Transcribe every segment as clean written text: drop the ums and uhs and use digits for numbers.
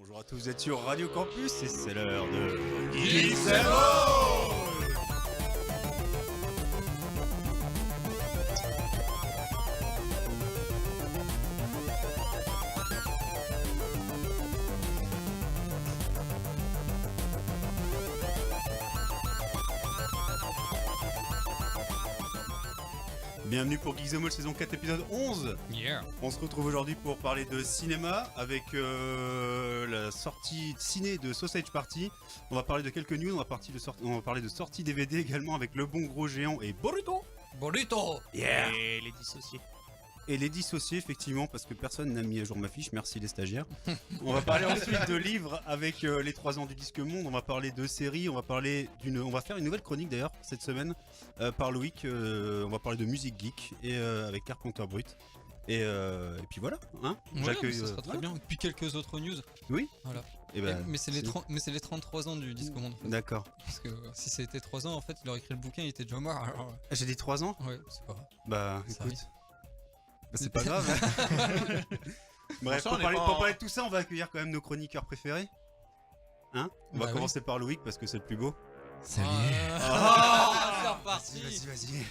Bonjour à tous, vous êtes sur Radio Campus et c'est l'heure de Geek Bienvenue pour Geek the Mall saison 4 épisode 11. Yeah. On se retrouve aujourd'hui pour parler de cinéma avec la sortie ciné de Sausage Party. On va parler de quelques news, on va parler de sortie DVD également avec Le Bon Gros Géant et Boruto. Yeah. Et les dissociés. Et les dissociés effectivement parce que personne n'a mis à jour ma fiche, merci les stagiaires. On va parler ensuite de livres avec les 3 ans du disque monde, on va parler de séries, on va faire une nouvelle chronique d'ailleurs cette semaine par Loïc, on va parler de musique geek et avec Carpenter Brut. Et puis voilà, hein. Ouais, ça sera très bien. Et puis quelques autres news. Oui. Voilà. Et ben, mais c'est les 33 ans du disque monde. En fait. D'accord. Parce que si ça était 3 ans, en fait, il aurait écrit le bouquin, il était déjà mort. Alors, J'ai dit 3 ans. ouais, c'est pas grave. Bah Ça écoute. arrive. Bah, c'est pas grave. Bref, pour parler de tout ça, on va accueillir quand même nos chroniqueurs préférés. Hein. On va commencer par Loïc parce que c'est le plus beau. Salut. C'est reparti. Vas-y.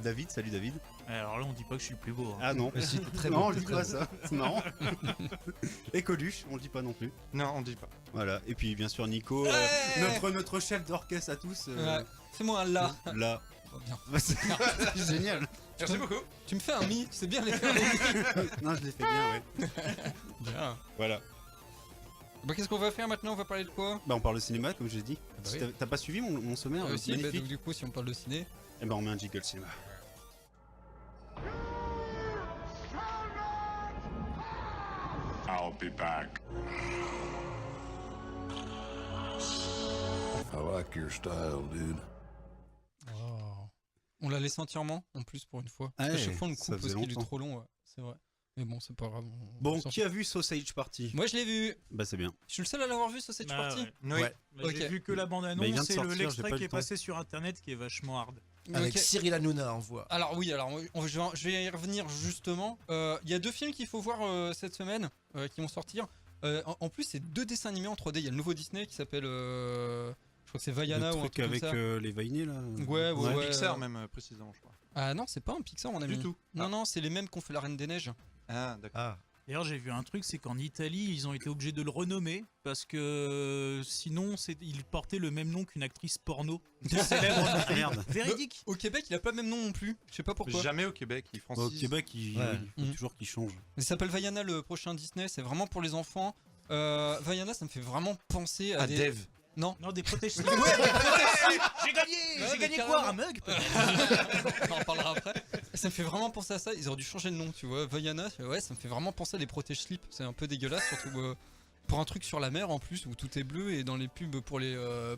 David, salut David. Alors là, on dit pas que je suis le plus beau. Hein. Ah non, très non, beau, on le dit très pas beau. ça, c'est marrant. Et Coluche, on le dit pas non plus. Non, on dit pas. Voilà, et puis bien sûr Nico, notre chef d'orchestre à tous. Ouais. Fais-moi un là. Là. Oh, bien. Bah, c'est génial. Merci beaucoup. Tu me fais un mi, c'est bien les faire. Non, je l'ai fait bien, ouais. Bien. Voilà. Bah, qu'est-ce qu'on va faire maintenant? On va parler de quoi? Bah, on parle de cinéma, comme j'ai dit. bah Si oui. t'as pas suivi mon sommaire Si, bah, magnifique. donc, du coup, si on parle de ciné. Eh ben, on met un jingle cinéma. I'll be back. I like your style, dude. On la laisse entièrement, en plus, pour une fois. Parce Ouais, qu'à chaque fois, on le ça coupe parce faisait qu'il est longtemps. trop long, ouais. C'est vrai. Mais bon, c'est pas grave. Bon, qui a vu Sausage Party? Moi, je l'ai vu. Bah, c'est bien. Je suis le seul à l'avoir vu sur cette Bah, partie. ouais. Oui. Ouais. Bah, Ok. J'ai vu que la Bah, il vient bande-annonce de et sortir, j'ai l'extrait pas qui eu est le temps. passé sur internet qui est vachement hard. Avec Ok. Cyril Hanouna en voix. Alors oui, je vais y revenir justement. Il y a 2 films qu'il faut voir cette semaine qui vont sortir. En plus, c'est 2 dessins animés en 3D. Il y a le nouveau Disney qui s'appelle, je crois que c'est Vaiana Le ou un truc truc avec comme ça. les vainés là. Ouais. Pixar même précisément, je crois. Ah non, c'est pas un Pixar mon ami. Du tout. Non, non, c'est les mêmes qu'on fait la Reine des Neiges. Ah, d'accord. Ah. D'ailleurs, j'ai vu un truc, c'est qu'en Italie, ils ont été obligés de le renommer parce que sinon, il portait le même nom qu'une actrice porno célèbre en Italie. Merde. Véridique. Au Québec, il a pas le même nom non plus. Je sais pas pourquoi. Jamais au Québec, ils Au francisent. Québec, il faut Mhm. toujours qu'il change. Il s'appelle Vaiana le prochain Disney. C'est vraiment pour les enfants. Vaiana, ça me fait vraiment penser à À des. Dev. Non. Non, des protèges. Ouais, J'ai gagné. Ouais, J'ai mais gagné carrément. quoi, un mug On en parlera après. Ça me fait vraiment penser à ça. Ils auraient dû changer de nom, tu vois. Vaiana, ouais, ça me fait vraiment penser à des protèges slip. C'est un peu dégueulasse, surtout pour un truc sur la mer en plus où tout est bleu et dans les pubs pour les.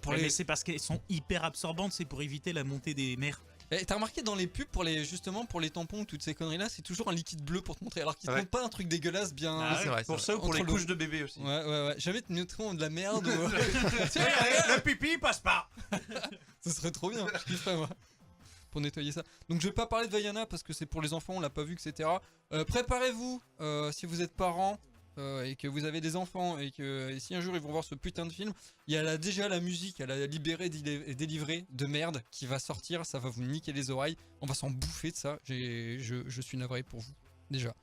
Mais c'est parce qu'elles sont hyper absorbantes, c'est pour éviter la montée des mers. Et t'as remarqué dans les pubs justement pour les tampons, toutes ces conneries là, c'est toujours un liquide bleu pour te montrer. Alors qu'ils te Ouais. montrent pas un truc dégueulasse bien. Ah ouais, C'est vrai. Pour ça ou pour Entre les le- couches de bébé aussi. Ouais. Jamais te montreront de la merde. Le pipi passe pas. Ce serait trop bien, je kifferais moi. Pour nettoyer ça. Donc je vais pas parler de Vaiana parce que c'est pour les enfants, on l'a pas vu, etc. Préparez-vous, si vous êtes parents et que vous avez des enfants et si un jour ils vont voir ce putain de film, il y a déjà la musique, à la libérée et délivrée de merde qui va sortir, ça va vous niquer les oreilles, on va s'en bouffer de ça, je suis navré pour vous, déjà.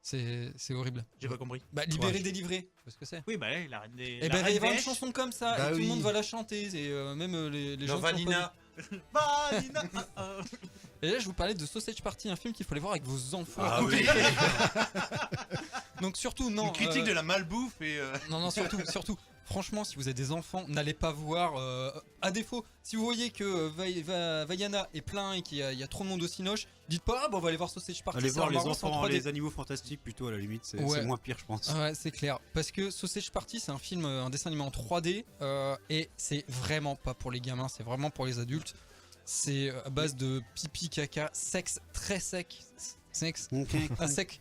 C'est horrible. J'ai pas compris. Bah libéré, délivré, tu vois ce que c'est. Oui, bah, la reine des. Et la ben il va y reine avoir une des chanson comme ça, Bah et tout le oui. monde va la chanter, et même les gens Genre qui sont pas- Vanina. Vanina. Et là, je vous parlais de Sausage Party, un film qu'il faut aller voir avec vos enfants. Ah oui. Donc surtout, non. Une critique de la malbouffe et. Non, surtout. Franchement, si vous avez des enfants, n'allez pas voir. À défaut, si vous voyez que Vaiana est plein et qu'il y a trop de monde au Cinoche, dites pas, ah bon, on va aller voir Sausage Party. Allez c'est voir un les marrant, c'est en enfants, 3D. les animaux fantastiques plutôt à la limite, c'est Ouais. moins pire je pense. Ouais, c'est clair. Parce que Sausage Party, c'est un film, un dessin animé en 3D, et c'est vraiment pas pour les gamins, c'est vraiment pour les adultes. C'est à base de pipi, caca, sexe très sec. Sexe. Sec.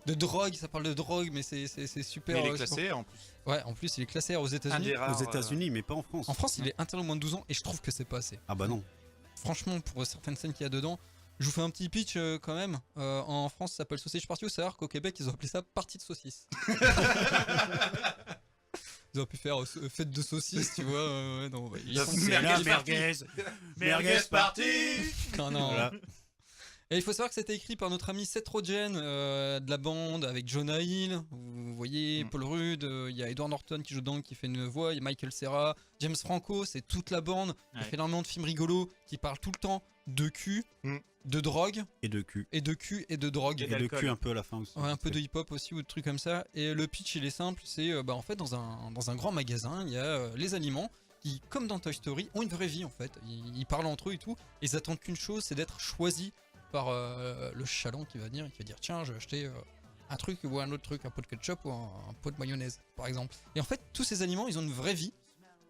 De drogue, ça parle de drogue, mais c'est super. Mais il est classé en plus. Ouais, en plus, il est classé aux Un États-Unis. des rares. Aux États-Unis, mais pas en France. En France, il est interdit aux moins de 12 ans, et je trouve que c'est pas assez. Ah bah non. Franchement, pour certaines scènes qu'il y a dedans, Je vous fais un petit pitch quand même. En France, ça s'appelle Sausage Party, c'est-à-dire qu'au Québec, ils ont appelé ça partie de saucisse. Ils auraient pu faire fête de saucisses, tu vois. Ouais, non, ils sont- C'est la merguez. Merguez party. Non, non. Voilà. Et il faut savoir que c'était écrit par notre ami Seth Rogen de la bande avec Jonah Hill. Vous voyez, Paul Rudd, il y a Edward Norton qui joue dedans, qui fait une voix. Il y a Michael Cera, James Franco, c'est toute la bande. Il Ouais. fait énormément de films rigolos qui parlent tout le temps de cul, Mm. de drogue, Et de cul. et de cul et de drogue. Et de d'alcool. cul un peu à la fin aussi. Ouais, un peu de hip-hop aussi ou de trucs comme ça. Et le pitch, il est simple. C'est en fait dans un grand magasin, il y a les aliments qui, comme dans Toy Story, ont une vraie vie en fait. Ils parlent entre eux et tout. Et ils attendent qu'une chose, c'est d'être choisis par le chaland qui va venir et qui va dire tiens, je vais acheter un truc ou un autre truc, un pot de ketchup ou un pot de mayonnaise par exemple. Et en fait, tous ces aliments, ils ont une vraie vie.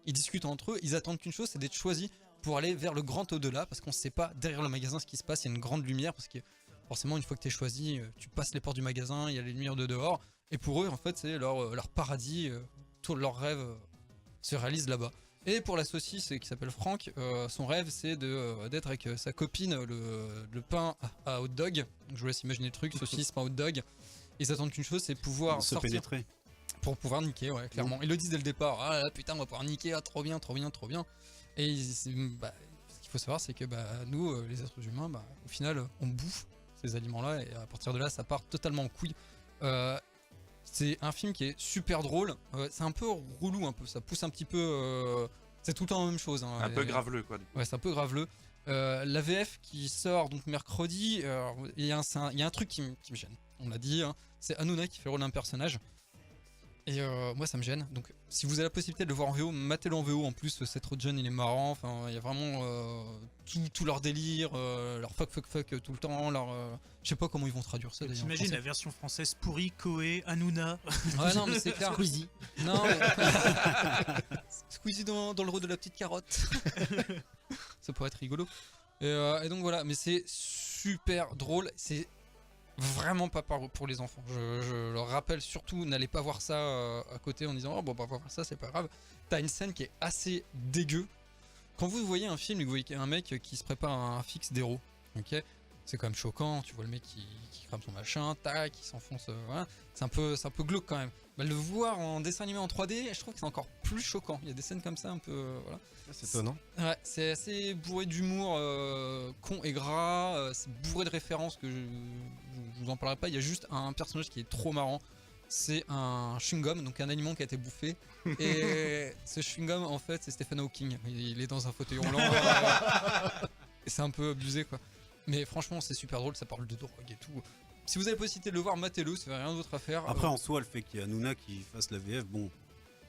Ils discutent entre eux. Ils attendent qu'une chose, c'est d'être choisis pour aller vers le grand au-delà, parce qu'on ne sait pas derrière le magasin ce qui se passe. Il y a une grande lumière parce que forcément, une fois que tu es choisi, tu passes les portes du magasin, il y a les lumières de dehors. Et pour eux, en fait, c'est leur paradis. Tous leurs rêves se réalisent là-bas. Et pour la saucisse qui s'appelle Franck, son rêve, c'est d'être avec sa copine, le pain à hot dog. Donc, je vous laisse imaginer le truc, saucisse, pain hot dog. Ils attendent qu'une chose, c'est pouvoir Se sortir pénétrer. pour pouvoir niquer, ouais, clairement. Ils le disent dès le départ. Ah là, putain, on va pouvoir niquer, ah, trop bien, trop bien, trop bien. Et ce qu'il faut savoir, c'est que nous, les êtres humains, au final, on bouffe ces aliments-là, et à partir de là, ça part totalement en couille. C'est un film qui est super drôle. C'est un peu relou, un peu. Ça pousse un petit peu. C'est tout le temps la même chose. Hein. Un peu graveleux, quoi. Ouais, c'est un peu graveleux. La VF qui sort donc mercredi, il y a un truc qui me gêne. On l'a dit, hein, c'est Hanouna qui fait le rôle d'un personnage. Et moi ça me gêne. Donc si vous avez la possibilité de le voir en VO, matez-le en VO. En plus, Seth Rogen il est marrant. Enfin, il y a vraiment tout leur délire, leur fuck tout le temps. Je sais pas comment ils vont traduire ça d'ailleurs. en T'imagines la français. version française pourrie, Koé, Hanouna. Ouais, non, mais c'est clair. Squeezie. Non, mais... Squeezie dans le rôle de la petite carotte. Ça pourrait être rigolo. Et donc voilà, mais c'est super drôle. C'est vraiment pas pour les enfants. Je leur rappelle surtout, n'allez pas voir ça à côté en disant oh bon, on va voir ça, c'est pas grave. T'as une scène qui est assez dégueu. Quand vous voyez un film et que vous voyez un mec qui se prépare à un fixe d'héros, ok, c'est quand même choquant. Tu vois le mec qui crame son machin, tac, qui s'enfonce. Voilà. C'est un peu glauque quand même. Le voir en dessin animé en 3D, je trouve que c'est encore plus choquant. Il y a des scènes comme ça un peu. Voilà. C'est étonnant. Ouais, c'est assez bourré d'humour con et gras, c'est bourré de références que je vous en parlerai pas. Il y a juste un personnage qui est trop marrant. C'est un chewing-gum, donc un aliment qui a été bouffé. Et ce chewing-gum, en fait, c'est Stephen Hawking. Il est dans un fauteuil roulant. Et c'est un peu abusé, quoi. Mais franchement, c'est super drôle, ça parle de drogue et tout. Si vous avez la possibilité de le voir, matez-le, ça rien d'autre à faire. Après, en soi, le fait qu'il y ait Hanouna qui fasse la VF, bon.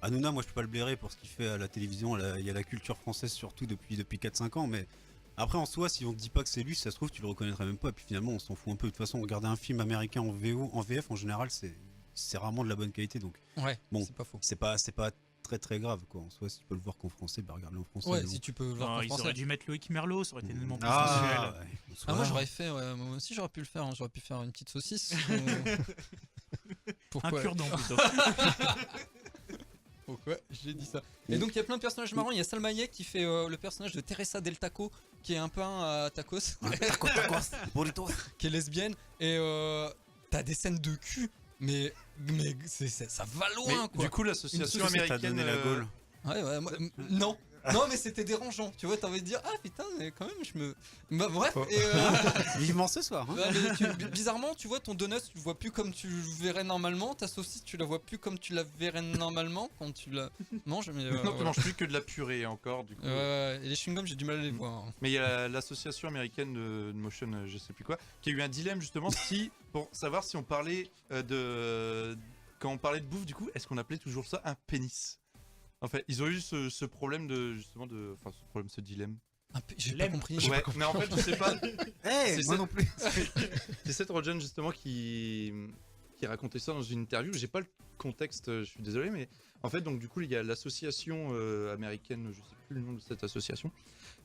Hanouna, moi je peux pas le blairer pour ce qu'il fait à la télévision. Il y a la culture française surtout depuis 4-5 ans. Mais après, en soi, si on te dit pas que c'est lui, si ça se trouve, tu le reconnaîtrais même pas. Et puis finalement, on s'en fout un peu. De toute façon, regarder un film américain en VF, en général, c'est rarement de la bonne qualité. Donc Ouais, bon, c'est pas faux. c'est pas très grave, quoi. En soi, si tu peux le voir qu'en français, regarde-le en français. Ouais, mais si bon. tu peux le voir en Ils français. auraient dû mettre Loïc Merlot, ça aurait été tellement plus Ah, sensuel. ouais, Ah, bonsoir. moi j'aurais fait, moi aussi j'aurais pu le faire, hein. J'aurais pu faire une petite saucisse. Un Pourquoi cure-dent plutôt. Pourquoi j'ai dit ça? Et donc il y a plein de personnages marrants. Il y a Salma Hayek qui fait le personnage de Teresa del Taco, qui est un pain à tacos, Burritos. qui est lesbienne. Et t'as des scènes de cul, mais ça va loin Mais quoi. du coup, l'association Qu'est-ce que t'as américaine. donné la Gaule. Ouais, non. Non, mais c'était dérangeant. Tu vois, t'as envie de dire, ah putain, mais quand même, bref. Et, Vivement ce soir. Hein. ouais, mais bizarrement, tu vois, ton donut, tu le vois plus comme tu le verrais normalement. Ta saucisse, tu la vois plus comme tu la verrais normalement quand tu la manges. Mais, Non, tu voilà. manges plus que de la purée encore, du coup. Et les chewing-gums, j'ai du mal à les voir. hein. Mais il y a l'association américaine de motion, je sais plus quoi, qui a eu un dilemme justement pour savoir si on parlait quand on parlait de bouffe, du coup, est-ce qu'on appelait toujours ça un pénis? En fait, ils ont eu ce problème ce dilemme. J'ai pas compris. Ouais, mais en fait, je sais pas. Hey, C'est moi ça. non plus. C'est Seth Rogen justement qui racontait ça dans une interview. J'ai pas le contexte, je suis désolé, mais en fait, donc du coup, il y a l'association américaine, je sais plus le nom de cette association.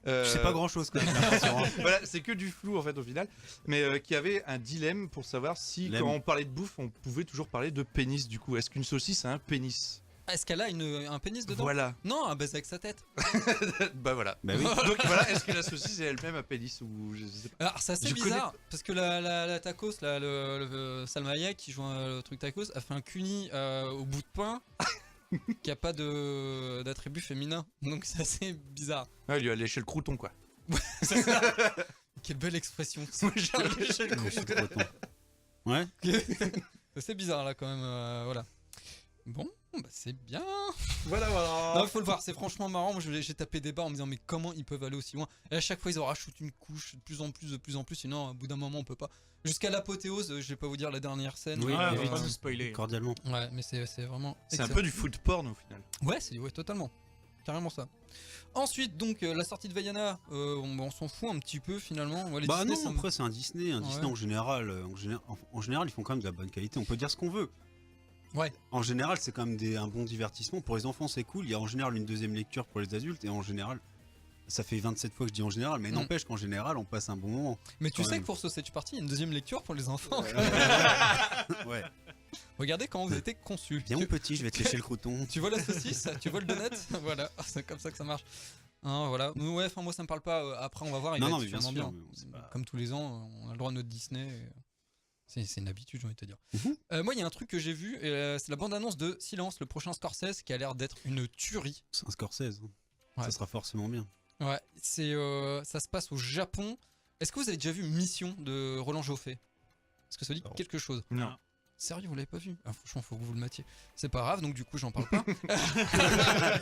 Je sais pas grand chose quand même. j'ai l'impression, hein. Voilà, c'est que du flou en fait au final, mais qui avait un dilemme pour savoir si Lemme. quand on parlait de bouffe, on pouvait toujours parler de pénis. Du coup, est-ce qu'une saucisse a un pénis? Est-ce qu'elle a un pénis dedans? Voilà. Non, un baiser avec sa tête. Bah voilà. Bah oui. Donc voilà, est-ce que la saucisse est elle-même un pénis ou je sais pas. Alors c'est assez Je bizarre parce que la tacos, là, le Salma Hayek qui joue le truc tacos, a fait un cuni au bout de pain qui a pas d'attribut féminin. Donc c'est assez bizarre. Ouais, il lui a léché le crouton quoi. Quelle belle expression. J'ai léché le Je suis crouton. trop content. Ouais. C'est assez bizarre là quand même. Voilà. Bon, bah c'est bien. Voilà. Non, il faut le voir, c'est franchement marrant. Moi j'ai tapé des barres en me disant mais comment ils peuvent aller aussi loin. Et à chaque fois ils en rajoutent une couche de plus en plus, sinon au bout d'un moment on peut pas. Jusqu'à l'apothéose, je vais pas vous dire la dernière scène. Oui, Ouais, mais on va vite. pas nous spoiler. Cordialement. Ouais, mais c'est vraiment. C'est un excellent. peu du food porn au final. Ouais, totalement. Carrément ça. Ensuite, donc, la sortie de Vaiana, on s'en fout un petit peu finalement. Ouais, les Bah Disney, non, ça me- après c'est un Disney. Un Disney Ouais. en général, en général, ils font quand même de la bonne qualité. On peut dire ce qu'on veut. Ouais. En général, c'est quand même un bon divertissement. Pour les enfants, c'est cool. Il y a en général une deuxième lecture pour les adultes. Et en général, ça fait 27 fois que je dis en général. Mais Mm. n'empêche qu'en général, on passe un bon moment. Mais tu quand sais même. que pour Sausage Party, il y a une deuxième lecture pour les enfants. Ouais. Regardez quand vous étiez conçus. Viens mon petit, je vais te lécher le crouton. Tu vois la saucisse, tu vois le donut, voilà, c'est comme ça que ça marche. Hein, voilà. Mais ouais, enfin moi ça me parle pas. Après on va voir. Il Non, va non, être mais bien sûrement sûr, mais bon, c'est pas- Comme tous les ans, on a le droit à notre Disney. C'est une habitude, j'ai envie de te dire. Mhm. Moi, il y a un truc que j'ai vu, c'est la bande-annonce de Silence, le prochain Scorsese, qui a l'air d'être une tuerie. C'est un Scorsese. Hein. Ouais. Ça sera forcément bien. Ouais, ça se passe au Japon. Est-ce que vous avez déjà vu Mission de Roland Joffé? Est-ce que ça dit Non. quelque chose? Non. Sérieux, vous l'avez pas vu? Ah, franchement, faut que vous le matiez. C'est pas grave, donc du coup, j'en parle pas.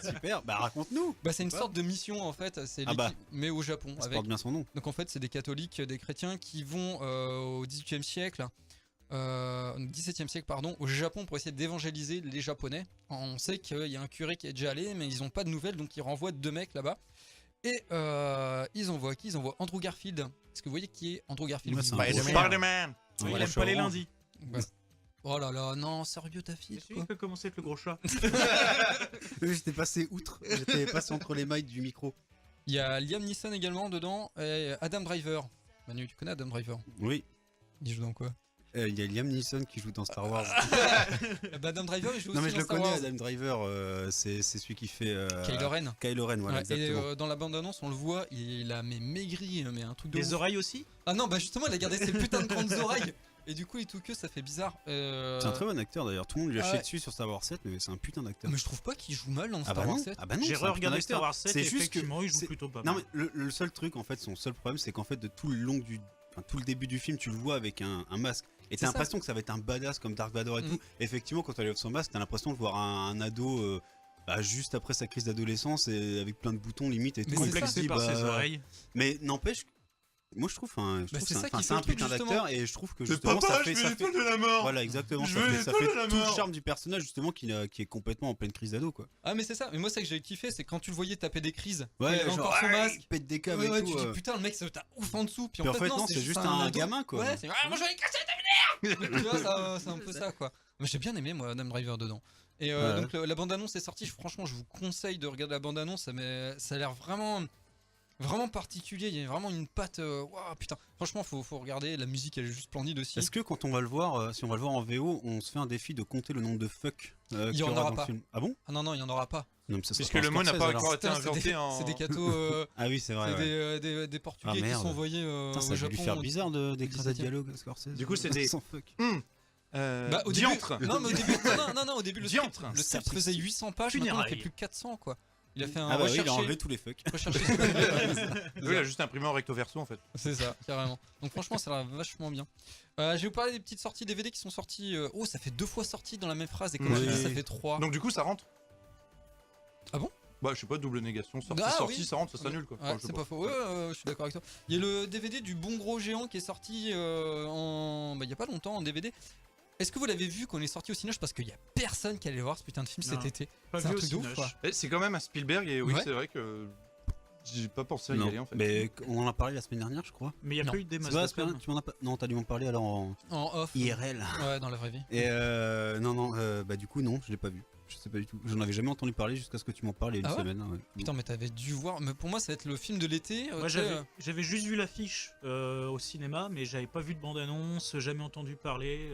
Super, bah raconte-nous. Bah, c'est une Pas. sorte de mission en fait, c'est Ah bah. l'équipe- mais au Japon. Ça Avec... porte bien son nom. Donc en fait, c'est des catholiques, des chrétiens qui vont au XVIIIe siècle, 17e siècle, pardon, au Japon pour essayer d'évangéliser les Japonais. On sait qu'il y a un curé qui est déjà allé, mais ils ont pas de nouvelles, donc ils renvoient deux mecs là-bas. Et ils envoient qui? Ils envoient Andrew Garfield. Est-ce que vous voyez qui est Andrew Garfield? Ouais, c'est un Vous- gros Spider-Man. Un Il gros aime chat pas les orange. lundis. Voilà. Oh là là, non, sérieux ta fille C'est celui quoi. qui peut commencer avec le gros chat. J'étais passé outre. J'étais passé entre les mailles du micro. Il y a Liam Neeson également dedans, et Adam Driver. Manu, tu connais Adam Driver? Oui. Il joue dans quoi? Il y a Liam Neeson qui joue dans Star Wars. Bah, Adam Driver, il joue Non aussi mais je dans le Star connais, Wars. Adam Driver. C'est celui qui fait. Kylo Ren. Kylo Ren, voilà, Ouais, et exactement. dans la bande-annonce, on le voit, il a maigri, mais un truc de Des ouf. oreilles aussi. Ah non, bah justement, il a gardé ses putains de grandes oreilles. Et du coup, il tout que ça fait bizarre. C'est un très bon acteur d'ailleurs. Tout le monde lui a ah chié ouais. dessus sur Star Wars 7, mais c'est un putain d'acteur. Mais je trouve pas qu'il joue mal dans Ah Star bah Wars non, 7. ah bah non, J'ai c'est un putain re-regardé d'acteur. Star Wars 7 C'est et juste que effectivement, il joue c'est- plutôt pas Non mal. mais le seul truc en fait, son seul problème, c'est qu'en fait de tout le long tout le début du film, tu le vois avec un masque. Et C'est t'as ça. l'impression que ça va être un badass comme Dark Vador et Mhm. tout. Effectivement, quand tu enlèves son masque, t'as l'impression de voir un ado juste après sa crise d'adolescence et avec plein de boutons limite et tout. Mais Et c'est tu te Complexé dis, par bah, ses oreilles. Mais n'empêche, moi je trouve, Bah, c'est ça qui fait c'est un le truc, putain justement. d'acteur et je trouve que Le justement papa, ça je fait, veux ça fait l'étoile de la mort. voilà exactement, Je ça veux fait, l'étoile de la tout le mort. charme du personnage justement qui est complètement en pleine crise d'ado quoi. Ah, mais c'est ça. Mais moi, c'est que j'ai kiffé, c'est quand tu le voyais taper des crises. Ouais, il avait genre, encore son ouais, masque. il pète des câbles Ouais, et tu tout. dis putain, le mec, t'as ouf en dessous. Puis Puis en fait, non, c'est juste un ado. gamin, quoi. Ouais, c'est moi je vais aller casser ta mère. Tu vois, c'est un peu ça quoi. Mais j'ai bien aimé moi Adam Driver dedans. Et Ouais. donc la bande-annonce est sortie. Franchement, je vous conseille de regarder la bande-annonce. Ça a l'air vraiment particulier. Il y a vraiment une patte. Waouh, putain. Franchement, faut regarder. La musique, elle est juste splendide aussi. Est-ce que quand on va le voir, si on va le voir en VO, on se fait un défi de compter le nombre de fuck qu'il y en aura aura dans pas. le film? Ah bon? Ah non, il y en aura pas. Non, mais ça sera Puisque pas le mot n'a Scorsese, pas alors. encore été Putain, inventé en. C'est des cathos. Ah oui, c'est vrai. C'est ouais. des Portugais qui merde. sont envoyés Putain, ça au a dû Japon. lui faire bizarre d'écrire des 17e. dialogues à Scorsese. Du coup, c'est des- Sans fuck. Bah, au Diantre. début, non, mais au début, non, au début, le script Diantre. faisait 800 pages, maintenant il Funérailles. fait plus de 400, quoi. Il a fait un Ah bah oui, il a recherché, enlevé tous les fuck. recherché ce qu'il voulait. Oui, il a juste imprimé en recto verso en fait. C'est ça, carrément. Donc franchement, ça a l'air vachement bien. Je vais vous parler des petites sorties DVD qui sont sorties. Oh, ça fait 2 fois sorties dans la même phrase, et comme Oui. j'ai dit, ça fait 3. Donc du coup, ça rentre. Ah bon? Bah, je sais pas, double négation, sortie, Ah, sortie, oui. ça rentre, ça s'annule quoi. Ouais, Enfin, je sais c'est pas faux. Ouais, je suis d'accord avec toi. Il y a le DVD du Bon Gros Géant qui est sorti il y a pas longtemps en DVD. Est-ce que vous l'avez vu quand il est sorti au Cinoche? Parce qu'il y a personne qui allait voir ce putain de film Non. cet été. Pas C'est un vu au truc de ouf, Cinoche. quoi. Et c'est quand même un Spielberg et oui, Ouais. c'est vrai que j'ai pas pensé à y Non, aller en fait. mais on en a parlé la semaine dernière, je crois. Mais il n'y a Non. pas eu des C'est masses pas la de semaine com. dernière, tu m'en as pas. Non, t'as dû m'en parler alors en En off. IRL. Ouais, dans la vraie vie. Et non, bah du coup non, je l'ai pas vu. Je sais pas du tout. J'en avais jamais entendu parler jusqu'à ce que tu m'en parles il y a Ah une ouais semaine. Ouais. Putain, mais t'avais dû voir. Mais pour moi, ça va être le film de l'été. Moi, tu sais, j'avais juste vu l'affiche au cinéma, mais j'avais pas vu de bande-annonce, jamais entendu parler.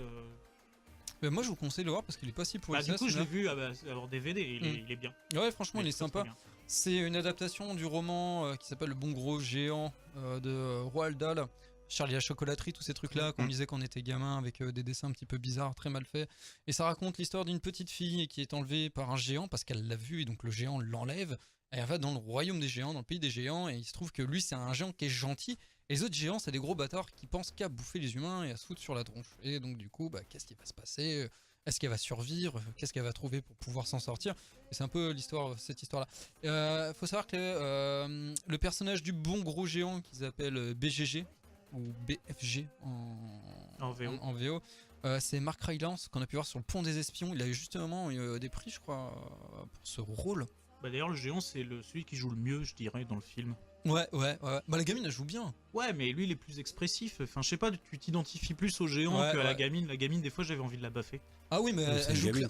Moi je vous conseille de le voir parce qu'il est pas si pourri. Bah, du coup, je l'ai vu avoir DVD, il est bien. Ouais, franchement, il est très, très sympa. bien. C'est une adaptation du roman qui s'appelle Le Bon Gros Géant de Roald Dahl. Charlie la chocolaterie, tous ces trucs-là qu'on lisait quand on était gamin avec des dessins un petit peu bizarres, très mal faits. Et ça raconte l'histoire d'une petite fille qui est enlevée par un géant parce qu'elle l'a vu et donc le géant l'enlève. Et elle va dans le royaume des géants, dans le pays des géants, et il se trouve que lui c'est un géant qui est gentil. Et les autres géants c'est des gros bâtards qui pensent qu'à bouffer les humains et à se foutre sur la tronche. Et donc du coup, qu'est-ce qui va se passer ? Est-ce qu'elle va survivre ? Qu'est-ce qu'elle va trouver pour pouvoir s'en sortir ? Et c'est un peu cette histoire-là. Faut savoir que le personnage du bon gros géant qui s'appelle BGG, ou BFG en VO, c'est Mark Rylance qu'on a pu voir sur le Pont des Espions. Il a eu justement des prix, je crois, pour ce rôle. Bah, d'ailleurs, le géant, c'est celui qui joue le mieux, je dirais, dans le film. Ouais. Bah la gamine elle joue bien. Ouais, mais lui, il est plus expressif. Enfin, je sais pas, tu t'identifies plus au géant qu'à la gamine. La gamine, des fois, j'avais envie de la baffer. Ah oui, mais elle joue gamine,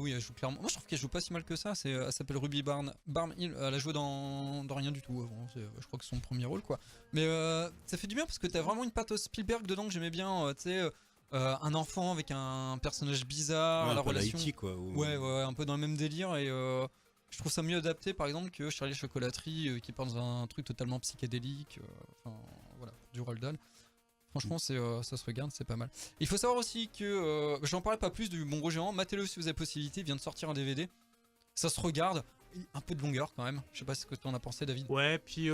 elle joue clairement. Moi, je trouve qu'elle joue pas si mal que ça. Elle s'appelle Ruby Barnhill. Elle a joué dans rien du tout avant. Je crois que c'est son premier rôle, quoi. Mais ça fait du bien parce que t'as vraiment une patte Spielberg dedans que j'aimais bien. Tu sais, un enfant avec un personnage bizarre, Ouais, la un peu relation. l'IT, quoi. Ouais, un peu dans le même délire et je trouve ça mieux adapté par exemple que Charlie Chocolaterie qui part dans un truc totalement psychédélique. Enfin voilà, du Roald Dahl. Franchement, ça se regarde, c'est pas mal. Il faut savoir aussi que j'en parlais pas plus du Bon Gros Géant. Matez-le si vous avez possibilité. Il vient de sortir un DVD. Ça se regarde. Un peu de longueur quand même. Je sais pas ce que tu en as pensé, David. Ouais, puis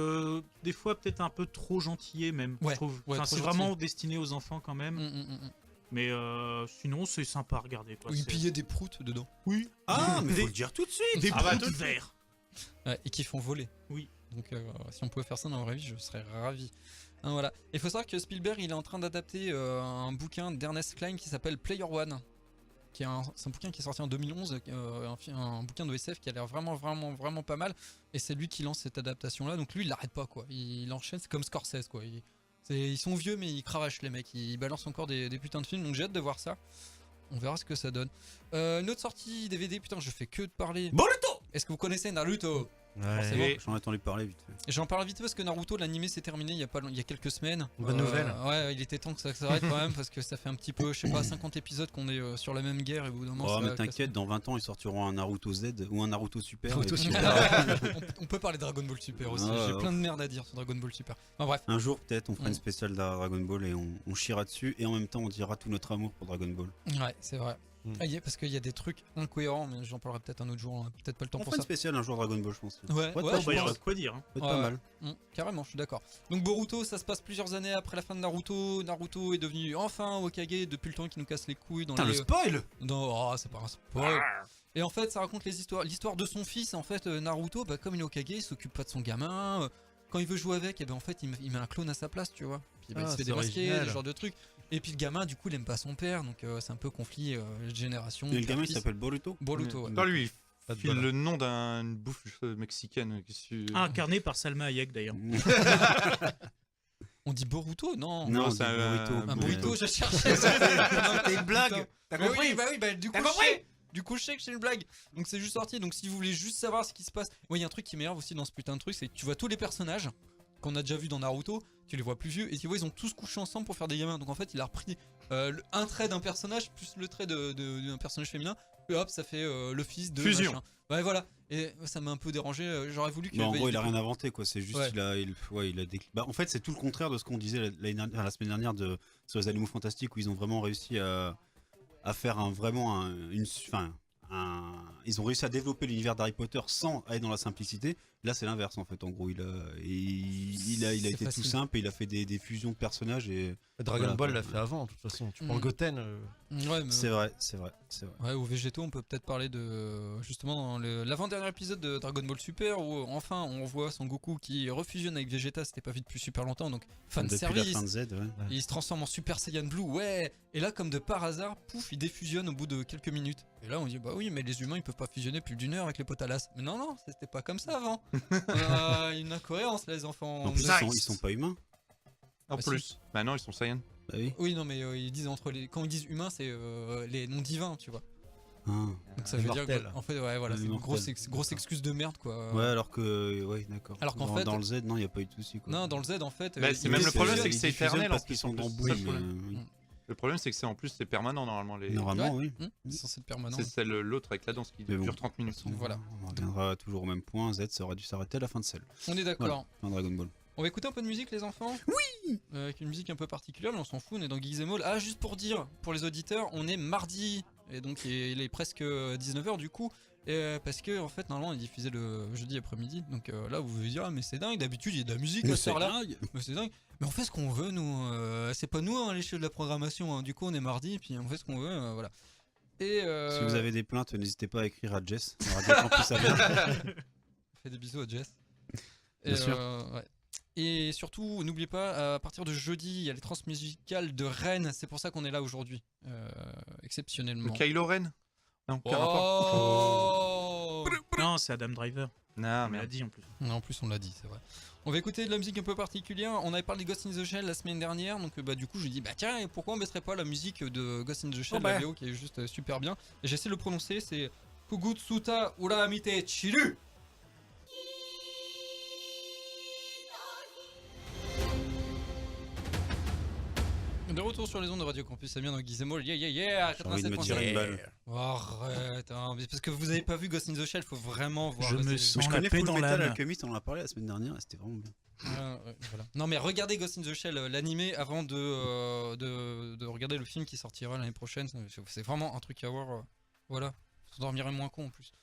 des fois peut-être un peu trop gentillé même. Ouais, je trouve. ouais, Enfin, trop c'est gentil. vraiment destiné aux enfants quand même. Mais sinon, c'est sympa à regarder. Quoi. Oui, puis il y a des proutes dedans. Oui. Ah, mais faut le dire tout de suite. Des Ah bah, proutes tout de verts. Ouais, et qui font voler. Oui. Donc si on pouvait faire ça dans la vraie vie, je serais ravi. Hein, voilà. Il faut savoir que Spielberg il est en train d'adapter un bouquin d'Ernest Cline qui s'appelle Player One. C'est un bouquin qui est sorti en 2011, un bouquin de SF qui a l'air vraiment pas mal. Et c'est lui qui lance cette adaptation là. Donc lui il l'arrête pas quoi. Il enchaîne, c'est comme Scorsese quoi. Ils sont vieux mais ils cravachent les mecs. Ils balancent encore des putains de films. Donc j'ai hâte de voir ça. On verra ce que ça donne. Une autre sortie DVD, putain je fais que de parler. Boruto. Est-ce que vous connaissez Naruto? Forcément, j'en ai entendu parler vite fait. J'en parle vite parce que Naruto, l'animé s'est terminé il y a quelques semaines. Bonne nouvelle. Ouais, il était temps que ça s'arrête quand même parce que ça fait un petit peu, je sais pas, 50 épisodes qu'on est sur la même guerre et au bout d'un moment. Oh, ça mais va t'inquiète, dans 20 ans, ils sortiront un Naruto Z ou un Naruto Super. Naruto et puis Super. on peut parler de Dragon Ball Super aussi. Ah, J'ai ouais. plein de merde à dire sur Dragon Ball Super. Enfin bref. Un jour, peut-être, on fera une spéciale Dragon Ball et on chiera dessus. Et en même temps, on dira tout notre amour pour Dragon Ball. Ouais, c'est vrai. Parce qu'il y a des trucs incohérents, mais j'en parlerai peut-être un autre jour. On a peut-être pas le temps On pour fera une ça. spéciale un jour Dragon Ball, je pense. Ouais, Ouais, ouais, je je Bah, il y aura pense. de quoi dire. Hein. Peut-être Ouais, pas mal. Carrément, je suis d'accord. Donc Boruto, ça se passe plusieurs années après la fin de Naruto. Naruto est devenu enfin Hokage depuis le temps qu'il nous casse les couilles dans Putain, les... le spoil. Non, c'est pas un spoil. Et en fait, ça raconte l'histoire de son fils. En fait, Naruto, comme il est Hokage, il s'occupe pas de son gamin. Quand il veut jouer avec, en fait, il met un clone à sa place, tu vois. Puis il se fait c'est démasquer, original. ce genre de trucs. Et puis le gamin, du coup, il aime pas son père, donc c'est un peu conflit de génération. Et le gamin, il père-fils. s'appelle Boruto. Boruto. Ouais. Non, lui, Pas il de file bol. le nom d'une bouffe mexicaine. Incarné par Salma Hayek d'ailleurs. On dit Boruto, non. Non, Non, c'est c'est Boruto. Un mais- burrito, je cherchais. C'était une blague. T'as Mais compris? oui, du coup, T'as compris? Du coup, je sais que c'est une blague. Donc, c'est juste sorti. Donc, si vous voulez juste savoir ce qui se passe. Moi, il y a un truc qui m'énerve aussi dans ce putain de truc, c'est que tu vois tous les personnages qu'on a déjà vu dans Naruto, tu les vois plus vieux, et tu vois, ils ont tous couché ensemble pour faire des gamins. Donc, en fait, il a repris un trait d'un personnage plus le trait d'un personnage féminin, et hop, ça fait le fils de. Fusion. Machin. Ouais, voilà. Et ça m'a un peu dérangé. J'aurais voulu que. Mais en gros, il a rien inventé, quoi. C'est juste, Ouais. il a Bah, en fait, c'est tout le contraire de ce qu'on disait la semaine dernière sur les Animaux Fantastiques, où ils ont vraiment réussi à faire ils ont réussi à développer l'univers d'Harry Potter sans aller dans la simplicité. Là, c'est l'inverse, en fait. En gros, il a C'est été facile. tout simple et il a fait des fusions de personnages et Dragon Voilà, Ball quoi. l'a fait avant, de toute façon. Tu prends le Mm. Goten. Ouais, mais. c'est vrai. Ouais, au végétaux, on peut peut-être parler de justement dans l'avant-dernier épisode de Dragon Ball Super où enfin on voit Son Goku qui refusionne avec Vegeta, c'était pas vu depuis super longtemps, donc fan Depuis service. la fin de Z, ouais. Il se transforme en Super Saiyan Blue, ouais. Et là, comme de par hasard, pouf, il défusionne au bout de quelques minutes. Et là, on dit bah oui, mais les humains ils peuvent pas fusionner plus d'une heure avec les potalas. Mais non, c'était pas comme ça avant. Une incohérence, les enfants. En plus, Nice. ils sont pas humains. En Bah, si. plus. Bah non, ils sont Saiyans. Bah oui. Oui, non, mais ils disent quand ils disent humains, c'est les noms divins, tu vois. Ah. Donc ça veut dire Immortel. que, en fait, ouais, voilà, Les c'est une immortels. grosse excuse de merde, quoi. Ouais, alors que. Ouais, d'accord. Alors qu'en Dans- fait- dans le Z, non, il n'y a pas eu de souci, quoi. Non, dans le Z, en fait. Bah, ils c'est même le problème, défusionnent. c'est que c'est Ils fusionnent éternel, parce en qu'ils plus, sont en dans plus, Boui, c'est ça le problème. oui. Le problème, c'est que en plus, c'est permanent normalement. Normalement, oui. C'est censé être permanent. C'est l'autre avec la danse qui Mais bon. dure 30 minutes. Voilà. On reviendra toujours au même point. Z, ça aurait dû s'arrêter à la fin de celle. On est d'accord. Fin Dragon Ball. On va écouter un peu de musique, les enfants? Oui. Avec une musique un peu particulière, mais on s'en fout, on est dans Geeks et Moll. Ah, juste pour dire, pour les auditeurs, on est mardi. Et donc, il est presque 19h du coup. Parce que, en fait, normalement, il est diffusé le jeudi après-midi. Donc là, vous vous dire, ah, mais c'est dingue, d'habitude, il y a de la musique à ce là. Mais c'est dingue. Mais on fait ce qu'on veut, nous. C'est pas nous, hein, les chefs de la programmation. Hein. Du coup, on est mardi, puis on fait ce qu'on veut, voilà. Et Si vous avez des plaintes, n'hésitez pas à écrire à Jess. On Radio Campus Amiens. on fait des bisous à Jess. Bien sûr. Ouais. Et surtout, n'oubliez pas, à partir de jeudi, il y a les transmusicales de Rennes. C'est pour ça qu'on est là aujourd'hui, exceptionnellement. Le Kylo Ren? Non, aucun rapport. Oh Non, c'est Adam Driver. Non, On mais l'a dit en plus. Non, en plus, on l'a dit, c'est vrai. On va écouter de la musique un peu particulière. On avait parlé de Ghost in the Shell la semaine dernière, donc du coup, j'ai dit, bah tiens, et pourquoi on mettrait pas la musique de Ghost in the Shell, la vidéo qui est juste super bien. Et j'essaie de le prononcer, c'est Kugutsuta Uramite Chiru. De retour sur les ondes de Radio Campus Amiens dans Geeks et Moll, yeah, J'ai envie de me tirer une 87.7. balle. Arrête, hein, mais parce que vous avez pas vu Ghost in the Shell, faut vraiment voir. Je la me série. sens Je la connais paix Full dans Metal l'âme. Alchemist, on en a parlé la semaine dernière et c'était vraiment bien. Ouais, voilà. Non mais regardez Ghost in the Shell, l'animé, avant de regarder le film qui sortira l'année prochaine. C'est vraiment un truc à voir. Voilà, vous dormirez moins con en plus.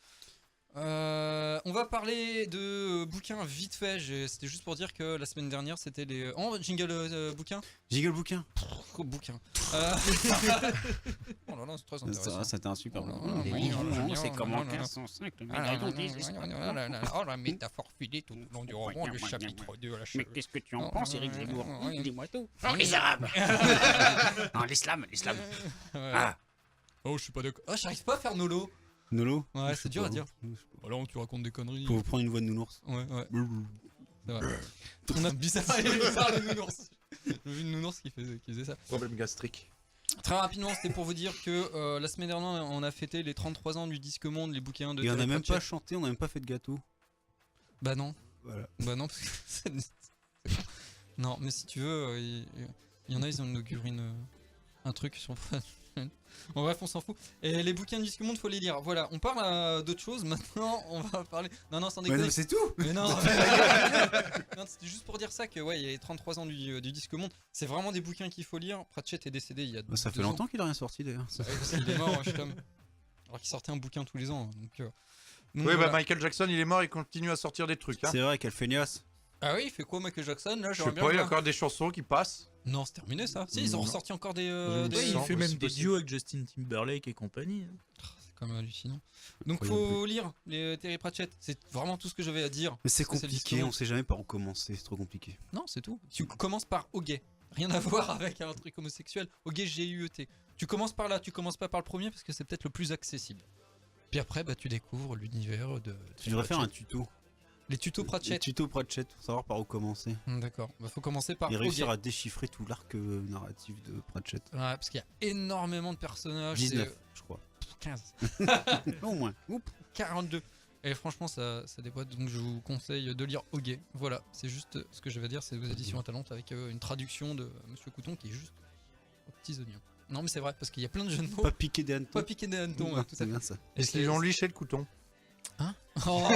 On va parler de bouquins vite fait. C'était juste pour dire que la semaine dernière c'était les... Oh, jingle bouquin. Jingle bouquin. Bouquin. Oh là là, c'est très intéressant. Ça, c'était un super Oh là bon. là, Les oui, livres, oh là là, c'est oh comme là en là. 1505, le Ah là médaillon là des là esprits. là là là. Oh la métaphore filée tout au long du roman du chapitre 2 à la Mais cheveux. qu'est-ce que tu Oh, en penses, Eric Zemmour ouais. Dis-moi tout. Oh, les Arabes Non, l'islam. Ouais. Ah. Oh, je suis pas d'accord. Oh, j'arrive pas à faire Nolo. Nolo Ouais, Je c'est sais dur pas. à dire. Je sais pas. Alors, tu racontes des conneries. Faut vous prendre une voix de nounours. Ouais. C'est vrai. On a bizarre le nounours. J'ai vu une nounours qui faisait ça. Problème gastrique. Très rapidement, c'était pour vous dire que la semaine dernière, on a fêté les 33 ans du Disque Monde, les bouquins de Et on a Terry même pas Pratchett. chanté, on a même pas fait de gâteau. Bah non. Voilà. Bah non, parce que non, mais si tu veux, il y en a, ils ont inauguré un truc sur... Bon, bref, on s'en fout. Et les bouquins du Disque Monde, faut les lire. Voilà, on parle d'autre chose. Maintenant, on va parler... Non, sans Ouais, déconner. non, c'est tout. Mais non, non, c'était juste pour dire ça que ouais, il y a les 33 ans du Disque Monde. C'est vraiment des bouquins qu'il faut lire. Pratchett est décédé il y a Ça fait 2 ans. longtemps qu'il a rien sorti d'ailleurs. Ouais, parce qu'il est mort, Tom. Alors qu'il sortait un bouquin tous les ans. Donc Oui, voilà. bah Michael Jackson, il est mort, il continue à sortir des trucs. Hein. C'est vrai, quelle feignasse. Ah oui, il fait quoi Michael Jackson là? Je J'aurais sais bien pas, il y a voir. encore des chansons qui passent. Non, c'est terminé ça. Si, ils ont Non. ressorti encore des. Je des- Ouais, il sens, fait oui, même c'est des possible. duos avec Justin Timberlake et compagnie. C'est quand même hallucinant. Donc Incroyable. faut lire les Terry Pratchett. C'est vraiment tout ce que j'avais à dire. Mais c'est Parce que le compliqué, Disque on sait jamais par où commencer, c'est trop compliqué. Non, c'est tout. Tu commences par Hoguet. Rien à voir avec un truc homosexuel. Hoguet G-U-E-T. Tu commences par là, tu commences pas par le premier parce que c'est peut-être le plus accessible. Puis après, bah, tu découvres l'univers de. Tu devrais faire un tuto. Les tutos Un Pratchett. tuto Pratchett pour savoir par où commencer. D'accord. Bah, faut commencer par Et réussir Hoguet. à déchiffrer tout l'arc narratif de Pratchett. Ouais, parce qu'il y a énormément de personnages. 19, je crois. C'est 15. Au moins. Oups. 42. Et franchement, ça déboîte. Donc je vous conseille de lire Hoguet. Voilà, c'est juste ce que je vais dire. C'est aux éditions Atalante avec une traduction de Monsieur Couton qui est juste aux petits oignons. Non, mais c'est vrai, parce qu'il y a plein de jeux de mots. Pas piquer des hannetons. Pas piquer des hannetons, Ouais, ouais, tout à c'est fait. bien ça. Est-ce qu'ils ont liché le couton? Oh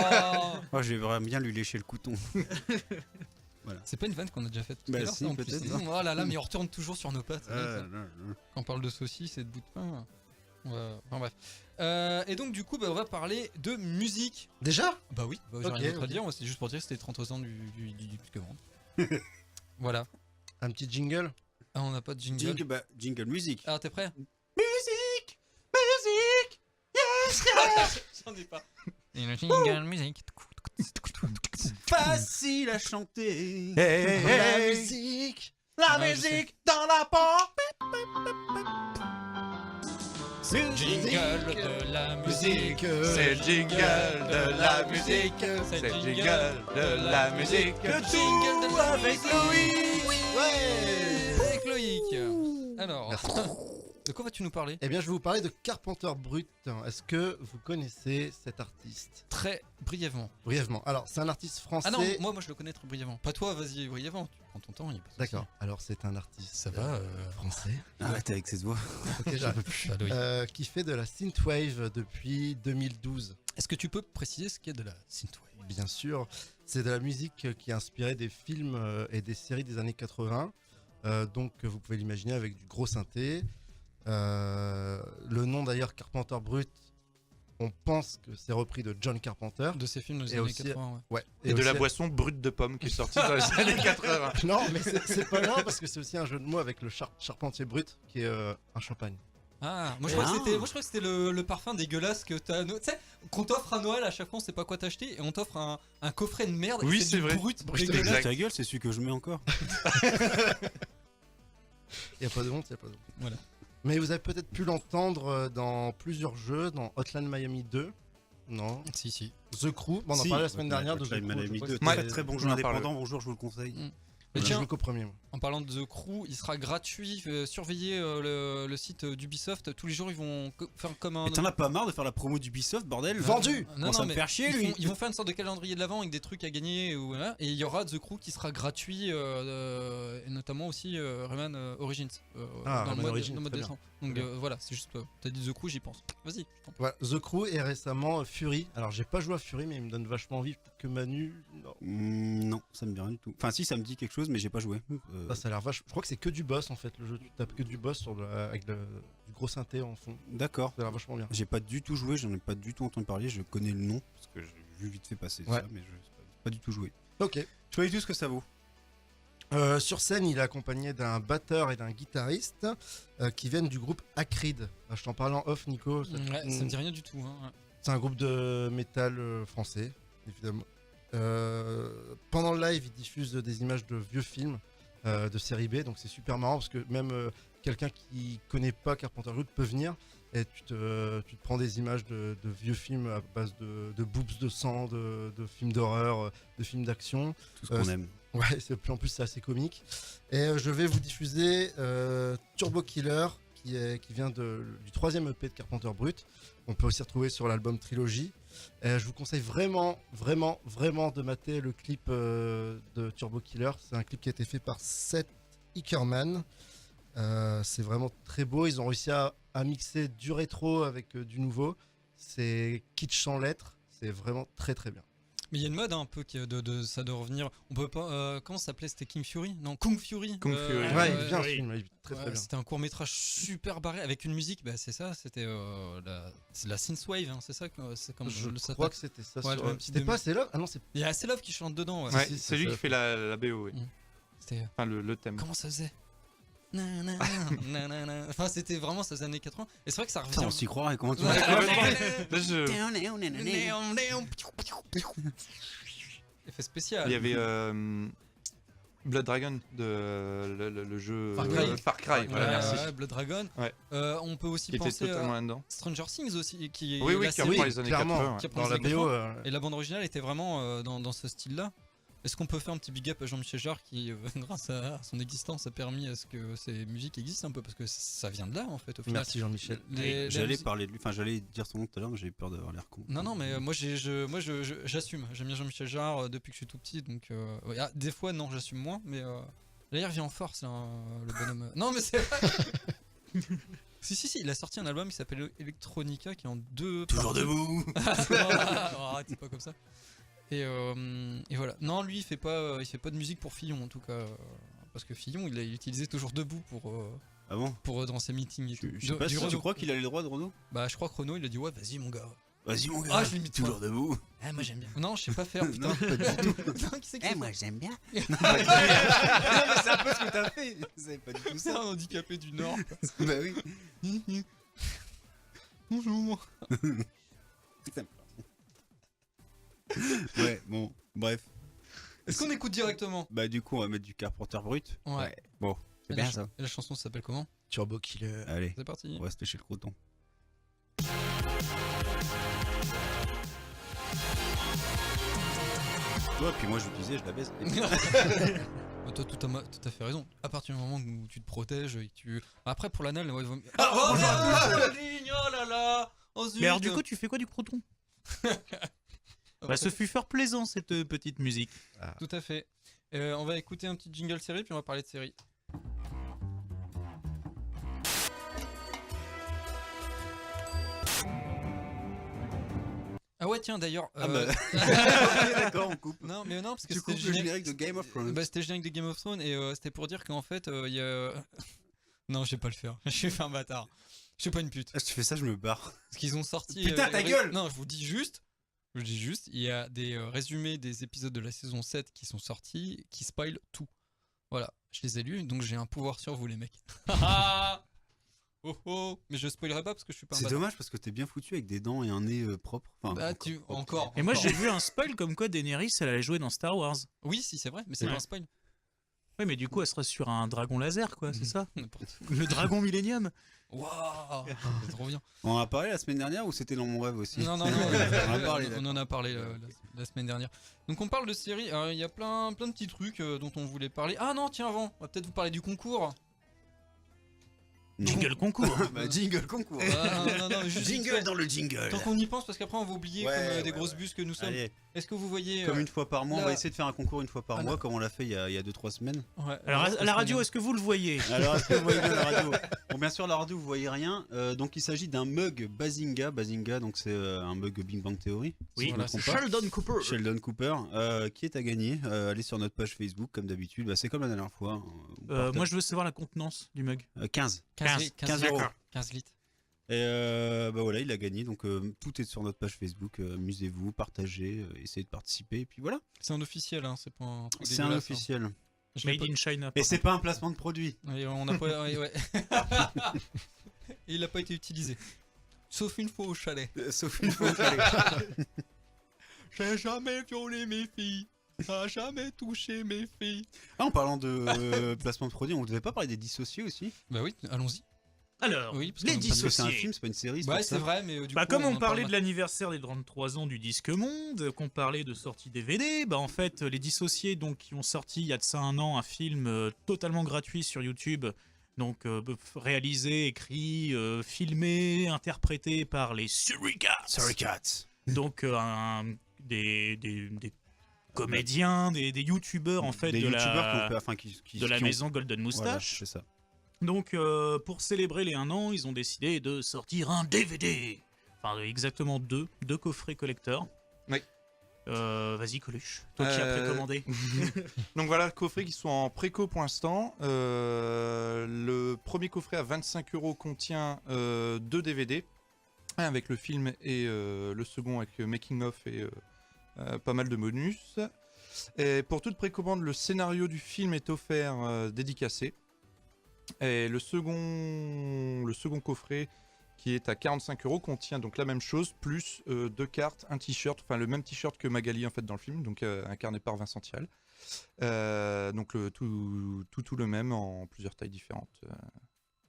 Oh, je vais vraiment bien lui lécher le couton. C'est pas une vanne qu'on a déjà faite tout Bah à l'heure, si, ça, en plus. peut-être, C'est- hein. Oh là là, mais on retourne toujours sur nos pattes. c'est bien, ça. là, là. Quand on parle de saucisses et de bout de pain. Enfin bref. Et donc du coup, bah, on va parler de musique. Déjà? Bah oui, j'ai Ok, rien d'autre à ok. dire. Moi, c'est juste pour dire que c'était 33 ans du Disque Monde. Voilà. Un petit jingle? Ah, on n'a pas de jingle. Jingle, bah, jingle musique. Alors, t'es prêt? Musique. J'en ai pas. Et le jingle musique. Facile à chanter. La musique! La musique dans la pompe. Jingle de la musique. C'est le jingle de la musique. C'est le jingle de la musique. Le jingle de la musique. Loïc. Ouais! Avec Loïc. Alors. De quoi vas-tu nous parler? Eh bien, je vais vous parler de Carpenter Brut. Est-ce que vous connaissez cet artiste? Très brièvement. Brièvement. Alors, c'est un artiste français. Ah non, moi je le connais très brièvement. Pas toi, vas-y brièvement. Tu prends ton temps, il y a pas de souci. D'accord. Alors, c'est un artiste Ça va, français. Arrête avec cette voix. Ok, j'arrive. Bah, Loïc. Qui fait de la synthwave depuis 2012. Est-ce que tu peux préciser ce qu'est de la synthwave? Bien sûr, c'est de la musique qui est inspirée des films et des séries des années 80. Donc, vous pouvez l'imaginer avec du gros synthé. Le nom d'ailleurs Carpenter Brut, on pense que c'est repris de John Carpenter. De ces films des Et années aussi- 80, ouais. Ouais. Et de la aussi- boisson brute de pomme qui est sortie dans les années 80. Non, mais c'est pas loin parce que c'est aussi un jeu de mots avec le charpentier brut qui est un champagne. Ah, moi je crois que c'était le parfum dégueulasse que t'as. Tu sais, qu'on t'offre à Noël à chaque fois, on sait pas quoi t'acheter et on t'offre un coffret de merde. Oui, et c'est du vrai. Brut, Brut, dégueulasse. exact. Ta gueule, c'est celui que je mets encore. Il a pas de honte, il a pas de honte. Voilà. Mais vous avez peut-être pu l'entendre dans plusieurs jeux, dans Hotline Miami 2. Non. Si. The Crew. Bon, on en Si, parlait la semaine dernière de The Hotline Crew. Miami je 2, crois que très c'était- très bon on jeu en parle. indépendant, bonjour, je vous le conseille. Et Je tiens, joue qu'au premier. Moi. en parlant de The Crew, il sera gratuit. Surveillez le site d'Ubisoft. Tous les jours, ils vont faire comme un. Et t'en as pas marre de faire la promo d'Ubisoft, bordel? Vendu. Non, Ça non, me mais faire chier, lui. ils vont faire une sorte de calendrier de l'avant avec des trucs à gagner voilà, et il y aura The Crew qui sera gratuit et notamment aussi Rayman Origins Ah, dans le Rayman mode, Origins, dans le mode très descente. Donc Très bien. voilà, c'est juste t'as dit The Crew, j'y pense. Vas-y. je t'en prie. Voilà, The Crew et récemment Fury. Alors, j'ai pas joué à Fury, mais il me donne vachement envie. Peut-être que Manu. Non. Non, ça me dit rien du tout. Enfin, si, ça me dit quelque chose, mais j'ai pas joué. Ah, ça a l'air vache. Je crois que c'est que du boss en fait. Le jeu, tu tapes que du boss avec du gros synthé en fond. D'accord. Ça a l'air vachement bien. J'ai pas du tout joué, j'en ai pas du tout entendu parler, je connais le nom, parce que j'ai vu vite fait passer Ouais. ça, mais je n'ai pas du tout joué. Ok. Je sais pas du tout ce que ça vaut. Sur scène, il est accompagné d'un batteur et d'un guitariste qui viennent du groupe Acrid. Je t'en parle en off, Nico. Ouais, ça me dit rien du tout. Hein, ouais. C'est un groupe de métal français, évidemment. Pendant le live, ils diffusent des images de vieux films de série B, donc c'est super marrant parce que même quelqu'un qui connaît pas Carpenter Brut peut venir et tu te prends des images de vieux films à base de boobs de sang, de films d'horreur, de films d'action. Tout ce qu'on aime. Ouais, en plus c'est assez comique. Et je vais vous diffuser Turbo Killer qui vient du 3e EP de Carpenter Brut. On peut aussi retrouver sur l'album Trilogy. Je vous conseille vraiment de mater le clip de Turbo Killer. C'est un clip qui a été fait par Seth Ickerman. C'est vraiment très beau. Ils ont réussi à mixer du rétro avec du nouveau. C'est kitsch sans lettres. C'est vraiment très très bien. Mais il y a une mode un peu de ça de revenir. On peut pas. Comment ça s'appelait? C'était King Fury? Non, Kung Fury. Kung Fury. Ouais, il est bien ce film. Il est très Ouais, très bien. c'était un court métrage super barré avec une musique, bah c'est ça, c'était c'est la synthwave, hein, c'est ça, c'est comme Je ça crois que c'était ça. Ouais, sur- le même type C'était de pas assez là. Ah non, c'est Il y a assez Love qui chante dedans. Ouais. Ouais, si, c'est lui ça qui fait la BO, oui. C'était Enfin, le thème. comment ça faisait? Nanana. Enfin, c'était vraiment ces années 80. Et c'est vrai que ça Putain, revient. on s'y croirait, comment tu Ouais, vas Là, je- Effet spécial. Il y avait Blood Dragon, le jeu Far Cry. Far Cry, voilà, Ouais, merci. ouais, Blood Dragon. Ouais. On peut aussi Qui était penser totalement à là-dedans. Stranger Things aussi, qui est Oui, oui, la qui série. reprend les années clairement. 80. ouais. Qui reprend Dans les la années BO. 80. Et la bande originale était vraiment dans ce style-là. Est-ce qu'on peut faire un petit big up à Jean-Michel Jarre qui, grâce à son existence, a permis à ce que ces musiques existent un peu parce que ça vient de là en fait au final. Merci Jean-Michel. La J'allais musique- parler de lui, enfin j'allais dire son nom tout à l'heure, mais j'ai eu peur d'avoir l'air con. Non, mais moi j'assume. J'aime bien Jean-Michel Jarre depuis que je suis tout petit, donc ouais, des fois non, j'assume moins, mais là il revient en force là, le bonhomme. Non mais c'est vrai. Si, il a sorti un album qui s'appelle Electronica qui est en deux. Toujours parties. debout. Arrête, c'est pas comme ça. Et voilà. Non, lui, il fait pas de musique pour Fillon en tout cas, parce que Fillon, il utilisait toujours debout Ah bon? pour dans ses meetings et tout. Je sais pas Du si tu Renaud. crois qu'il a les droits de Renaud? Bah, je crois que Renaud, il a dit ouais, vas-y mon gars. Vas-y mon gars. Ah, je l'imite pas. toujours debout. Ah, moi j'aime bien. Non, je sais pas faire. Putain. Non, pas du tout. Putain, qui c'est qui moi j'aime bien. Non, mais c'est un peu ce que t'as fait. C'est pas du tout C'est un ça. handicapé du Nord. Bah oui. Bonjour. Ouais, bon, bref. Est-ce qu'on écoute directement? Bah du coup, on va mettre du Carpenter Brut. Ouais. Bon, c'est Et bien la, ça. et la chanson s'appelle comment? Turbo Killer. Allez, C'est parti. on va se lécher le croton. Ouais, puis moi je disais, je la baisse. Toi, tout à fait raison. À partir du moment où tu te protèges et que tu. Après, pour l'anal, ouais, bonjour la ligne, oh là là. Oh, zut. Mais alors, du coup, tu fais quoi du croton? Bah, ce fut fort plaisant cette petite musique. Tout à fait. On va écouter un petit jingle série, puis on va parler de série. Ah ouais, tiens, d'ailleurs. D'accord, on coupe. Non, mais non, parce que Tu c'était coupes le générique de Game of Thrones. Bah, c'était le générique de Game of Thrones et c'était pour dire qu'en fait, il y a. Non, je vais pas le faire. Je vais faire un bâtard. Je suis pas une pute. Ah, si tu fais ça, je me barre. Parce qu'ils ont sorti. Putain, ta gueule. Non, je vous dis juste. Il y a des résumés des épisodes de la saison 7 qui sont sortis, qui spoilent tout. Voilà, je les ai lus, donc j'ai un pouvoir sur vous, les mecs. Oh oh. Mais je spoilerai pas parce que je suis pas un C'est bâtard. dommage parce que t'es bien foutu avec des dents et un nez propre. Enfin, Bah, encore. Et moi, j'ai vu un spoil comme quoi Daenerys, elle allait jouer dans Star Wars. Oui, si, c'est vrai, mais c'est Ouais. pas un spoil. Oui, mais du coup, elle sera sur un dragon laser, quoi, c'est ça? N'importe Le dragon Millennium. Waouh, c'est trop bien. On en a parlé la semaine dernière ou c'était dans mon rêve aussi? Non, On en a parlé, on en a parlé la semaine dernière. Donc on parle de séries, alors, il y a plein de petits trucs dont on voulait parler. Ah non, tiens, avant, on va peut-être vous parler du concours. Jingle concours. Bah, jingle concours. Ah, non, juste vite Jingle fait. dans le jingle. Tant qu'on y pense, parce qu'après on va oublier Ouais, comme des ouais, grosses ouais. bus que nous sommes. Allez, Est-ce que vous voyez comme une fois par mois, on là- va essayer de faire un concours une fois par Ah, mois, là. comme on l'a fait il y a 2-3 semaines. Ouais, Alors, à la radio, est-ce que vous le voyez? Alors, est-ce que vous voyez bien la radio? Bon, bien sûr, la radio, vous voyez rien. Donc, il s'agit d'un mug Bazinga. Bazinga, donc c'est un mug Big Bang Theory. si Oui, je me voilà, trompe c'est pas. Sheldon Cooper. Sheldon Cooper, qui est à gagner. Allez sur notre page Facebook, comme d'habitude. Bah, c'est comme la dernière fois. Moi, je veux savoir la contenance du mug. 15. 15 15 euros. 15 litres. Et bah voilà, il a gagné. Donc, tout est sur notre page Facebook. Amusez-vous, partagez, essayez de participer. Et puis voilà. C'est un officiel, hein, c'est pas un truc C'est un dégueulasse, hein. officiel. Je l'ai Made in China. Et c'est pas un placement de produit. Et on a pas. ouais. Et il a pas été utilisé. Sauf une fois au chalet. Sauf une fois. J'ai jamais violé mes filles. J'ai jamais touché mes filles. Ah, en parlant de placement de produit, on devait pas parler des dissociés aussi? Bah oui, allons-y. Alors, Oui, parce les qu'on- Parce que c'est un dissociés. film, c'est pas une série. Ouais, pour c'est ça. vrai, mais du Bah, coup, comme on en parlait parle de l'anniversaire des 33 ans du Disque Monde, qu'on parlait de sortie DVD, bah en fait, les Dissociés, donc, qui ont sorti il y a de ça un an un film totalement gratuit sur YouTube, donc réalisé, écrit, filmé, interprété par les Suricats. Suricats. Donc des comédiens, des youtubeurs en fait Des de youtubeurs la, qui de la ont- maison Golden Voilà, Moustache. c'est ça. Donc, pour célébrer les 1 an, ils ont décidé de sortir un DVD. Enfin, exactement deux coffrets collector. Oui. Vas-y, Coluche. Toi qui as précommandé. Donc voilà, coffrets qui sont en préco pour l'instant. Le premier coffret à 25 € contient 2 DVD, un avec le film et le second avec making of et pas mal de bonus. Et pour toute précommande, le scénario du film est offert dédicacé. Et le second coffret qui est à 45 € contient donc la même chose, plus 2 cartes, un t-shirt, enfin le même t-shirt que Magali en fait dans le film, donc incarné par Vincent Thial. Donc tout le même en plusieurs tailles différentes.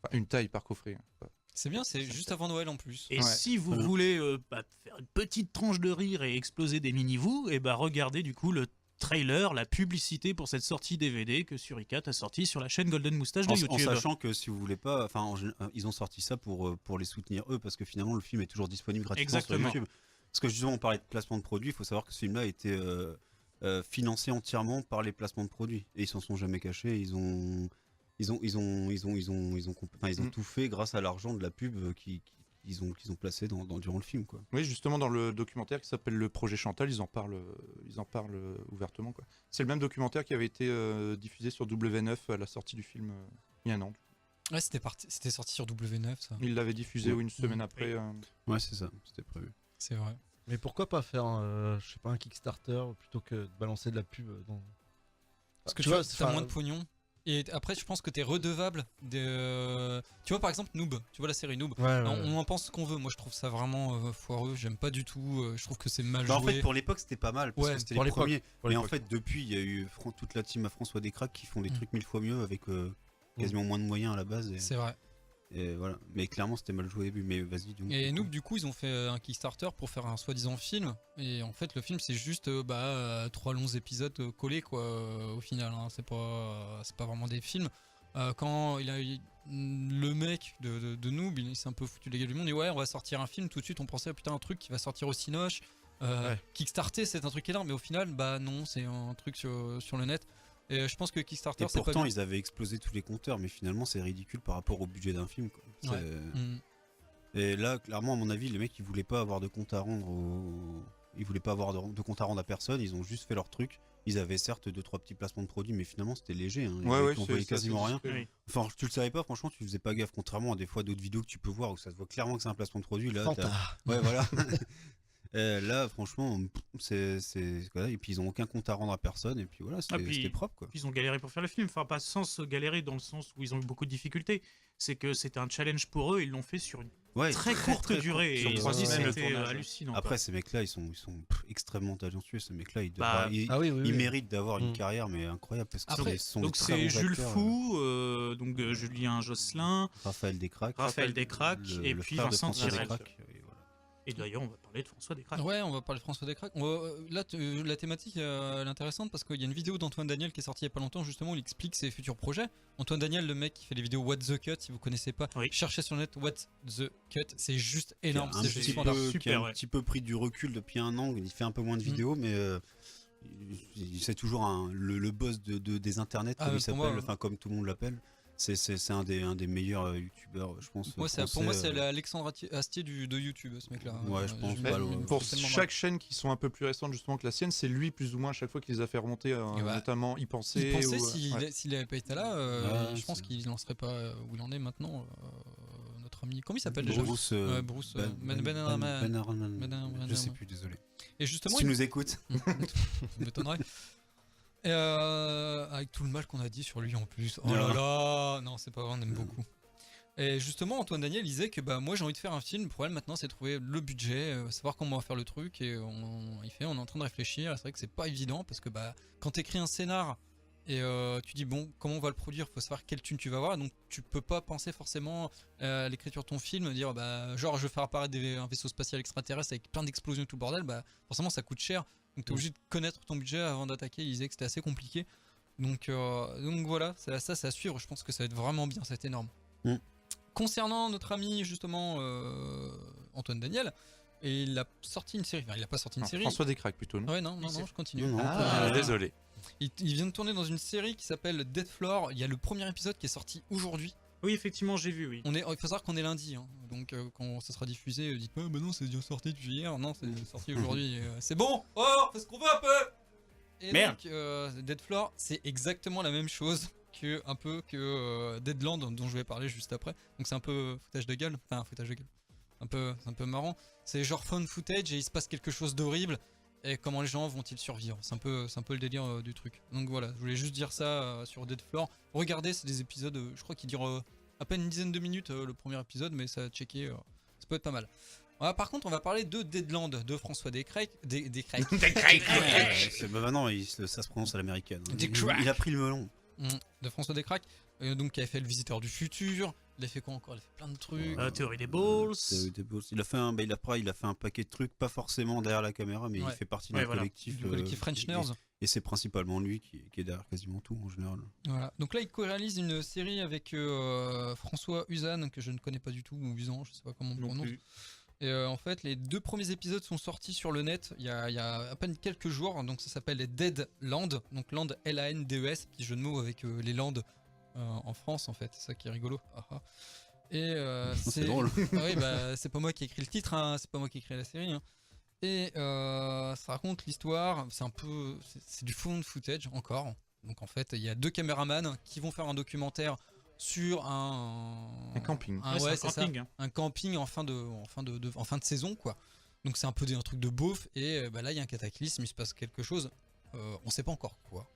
Enfin, une taille par coffret. Hein. C'est bien, c'est juste avant Noël en plus. Et Ouais. si vous Voilà. voulez faire une petite tranche de rire et exploser des mini-vous, et bah regardez du coup le trailer, la publicité pour cette sortie DVD que Suricat a sorti sur la chaîne Golden Moustache de En YouTube. sachant que si vous voulez pas, enfin, ils ont sorti ça pour les soutenir eux, parce que finalement le film est toujours disponible gratuitement Exactement. sur YouTube. Parce que justement, on parlait de placement de produits, il faut savoir que ce film-là a été financé entièrement par les placements de produits, et ils s'en sont jamais cachés. Ils ont tout fait grâce à l'argent de la pub qu'ils ont placé durant le film, quoi. Oui, justement dans le documentaire qui s'appelle Le Projet Chantal, ils en parlent ouvertement, quoi. C'est le même documentaire qui avait été diffusé sur W9 à la sortie du film il y a un an. Ouais, c'était sorti sur W9 ça. Ils l'avaient diffusé Ouais. une semaine après. Ouais, c'est ça, c'était prévu. C'est vrai. Mais pourquoi pas faire je sais pas, un Kickstarter plutôt que de balancer de la pub dans. Parce que Tu tu vois, vois, t'as enfin, moins de pognon. Et après, je pense que t'es redevable de. Tu vois, par exemple, Noob. Tu vois la série Noob. Ouais, On en pense ce qu'on veut. Moi, je trouve ça vraiment foireux. J'aime pas du tout. Je trouve que c'est mal Bah, en joué. fait, pour l'époque, c'était pas mal, parce Ouais, que c'était pour les l'époque. premiers. Pour Et en l'époque. fait, depuis, il y a eu toute la team à François Descraques qui font des Mm. trucs 1000 fois mieux avec quasiment moins de moyens à la base. Et... C'est vrai. Et voilà. Mais clairement, c'était mal joué au début. Mais vas-y, donc. Et Noob, du coup, ils ont fait un Kickstarter pour faire un soi-disant film. Et en fait, le film, c'est juste 3 longs épisodes collés, quoi, au final. Hein. C'est pas vraiment des films. Quand le mec de Noob, il s'est un peu foutu les gueules du monde. Il dit ouais, on va sortir un film. Tout de suite, on pensait putain, un truc qui va sortir au Cinoche. Kickstarter, c'est un truc énorme. Mais au final, bah non, c'est un truc sur le net. Et je pense que Kickstarter, Et c'est pas pourtant, bien. ils avaient explosé tous les compteurs, mais finalement, c'est ridicule par rapport au budget d'un film. Quoi. Ouais. Et là, clairement, à mon avis, les mecs, ils voulaient pas avoir de compte à rendre Ils voulaient pas avoir de compte à rendre à personne, ils ont juste fait leur truc. Ils avaient certes 2-3 petits placements de produits, mais finalement, c'était léger. Hein. Ils voyaient quasiment rien. Oui. Enfin, tu le savais pas, franchement, tu faisais pas gaffe, contrairement à des fois d'autres vidéos que tu peux voir où ça se voit clairement que c'est un placement de produit. Là, Fanta. ouais, voilà. Là, franchement, voilà. Et puis ils ont aucun compte à rendre à personne, et puis voilà, c'était propre quoi. Ils ont galéré pour faire le film, enfin pas sans galérer dans le sens où ils ont eu beaucoup de difficultés. C'est que c'était un challenge pour eux, ils l'ont fait sur une très courte durée. Sur Et 3 semaines, le c'était tournage. hallucinant. Après, quoi. ces mecs-là, ils sont extrêmement talentueux. Ces mecs-là, ils Bah, ils méritent d'avoir une Mm. carrière, mais incroyable, parce que Après, ce sont Donc des très c'est bons Jules acteurs, Fou, Julien Josselin, Raphaël Descraques, Raphaël Descraques, et le puis frère de Vincent François Tirel. Descraques, et voilà. Et d'ailleurs, on va parler de François Descraques. Ouais, on va parler de François Descraques. Là, la thématique elle est intéressante parce qu'il y a une vidéo d'Antoine Daniel qui est sortie il y a pas longtemps justement où il explique ses futurs projets. Antoine Daniel, le mec qui fait les vidéos What the Cut, si vous connaissez pas, Oui. cherchez sur le net What the Cut, c'est juste énorme, Qui a un c'est juste petit fantastique. peu- super, qui a un ouais. petit peu pris du recul depuis un an. Il fait un peu moins de vidéos, mais c'est toujours le boss des internets, Ah, comme il pour s'appelle, moi, enfin comme tout le monde l'appelle. C'est un des meilleurs youtubeurs, je pense. Pour moi, français, c'est l'Alexandre Astier de YouTube, ce mec-là. Ouais, je pense Mais pas, pour tellement chaque chaîne qui sont un peu plus récentes justement que la sienne, c'est lui plus ou moins à chaque fois qu'il les a fait remonter, Et bah, notamment y penser. Il pensait ou, ouais. s'il avait pas été là, Ouais, je pense c'est- qu'il n'en serait pas où il en est maintenant. Notre ami, comment il s'appelle déjà Bruce, Ouais, Bruce, je sais plus, désolé. Et justement, Si tu nous écoutes. Ça m'étonnerait. Et avec tout le mal qu'on a dit sur lui en plus. Oh là là, non, c'est pas vrai, on aime beaucoup. Et justement, Antoine Daniel disait que bah moi j'ai envie de faire un film. Le problème maintenant, c'est de trouver le budget, savoir comment on va faire le truc. Et on est en train de réfléchir. C'est vrai que c'est pas évident parce que bah quand t'écris un scénar et tu dis bon comment on va le produire, faut savoir quelle thune tu vas avoir. Donc tu peux pas penser forcément à l'écriture de ton film, dire bah genre je vais faire apparaître un vaisseau spatial extraterrestre avec plein d'explosions et tout le bordel. Bah forcément ça coûte cher. Donc t'es obligé de connaître ton budget avant d'attaquer. Il disait que c'était assez compliqué. Donc voilà, c'est à suivre. Je pense que ça va être vraiment bien, ça va être énorme. Mm. Concernant notre ami justement Antoine Daniel, et il a sorti une série. Enfin, il a pas sorti une série. François Descraques plutôt, non Ouais, non, je continue. Non, non. Ah, désolé. Il vient de tourner dans une série qui s'appelle Dead Floor. Il y a le premier épisode qui est sorti aujourd'hui. Oui, effectivement, j'ai vu, oui. Il faut savoir qu'on est lundi, hein. Donc quand ça sera diffusé, dites pas bah non, c'est déjà sorti depuis hier. Non, c'est sorti aujourd'hui. C'est bon. Oh, on fait ce qu'on veut un peu. Et Merde. donc Dead Floor, c'est exactement la même chose que Deadland dont je vais parler juste après. Donc c'est un peu foutage de gueule, enfin foutage de gueule. C'est un peu marrant. C'est genre phone footage et il se passe quelque chose d'horrible. Et comment les gens vont-ils survivre? C'est un peu le délire du truc. Donc voilà, je voulais juste dire ça sur Dead Floor. Regardez, c'est des épisodes, je crois qu'ils durent à peine une dizaine de minutes le premier épisode, mais ça a checké, ça peut être pas mal. Voilà, par contre, on va parler de Deadland de François Descraques. Maintenant, ça se prononce à l'américaine. Descraques. Il a pris le melon. De François Descraques, donc qui avait fait Le Visiteur du Futur. Il a fait quoi encore? Il a fait plein de trucs. Théorie des Balls. Il a fait un paquet de trucs, pas forcément derrière la caméra, mais Ouais. il fait partie d'un Ouais, voilà. collectif. Du collectif French Nerds. Et c'est principalement lui qui est derrière quasiment tout en général. Voilà. Donc là, il co-réalise une série avec François Usan, que je ne connais pas du tout, ou Usan, je sais pas comment on Non prononce. plus. Et en fait, les 2 premiers épisodes sont sortis sur le net il y a à peine quelques jours. Donc ça s'appelle Deadland. Donc Land L-A-N-D-E-S, petit jeu de mots avec les Landes en France en fait. C'est ça qui est rigolo. Ah, ah. Et C'est drôle. Ah oui, bah, c'est pas moi qui ai écrit le titre, hein, c'est pas moi qui ai écrit la série. Hein. Et ça raconte l'histoire. C'est du found footage encore. Donc en fait, il y a 2 caméramans qui vont faire un documentaire sur un camping. Ouais, c'est c'est un camping. Hein. un camping en fin de saison quoi. Donc c'est un peu un truc de beauf et bah là il y a un cataclysme, il se passe quelque chose, on sait pas encore quoi.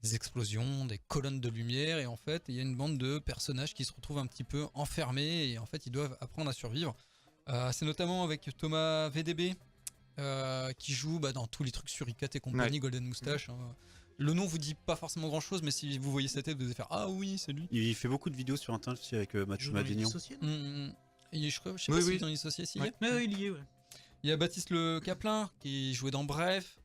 Des explosions, des colonnes de lumière et en fait il y a une bande de personnages qui se retrouvent un petit peu enfermés et en fait ils doivent apprendre à survivre. C'est notamment avec Thomas VDB qui joue dans tous les trucs Suricat et compagnie, Ouais. Golden Moustache. Hein. Le nom vous dit pas forcément grand chose, mais si vous voyez sa tête, vous allez faire ah oui, c'est lui. Il fait beaucoup de vidéos sur internet aussi avec Mathieu Joue dans les Madénian. dissociés, Mm, non mm. Et je sais pas Oui, si oui. il est dans les associés, s'il y est. Ouais, il y est, ouais. Il y a Baptiste Le Caplin qui jouait dans Bref.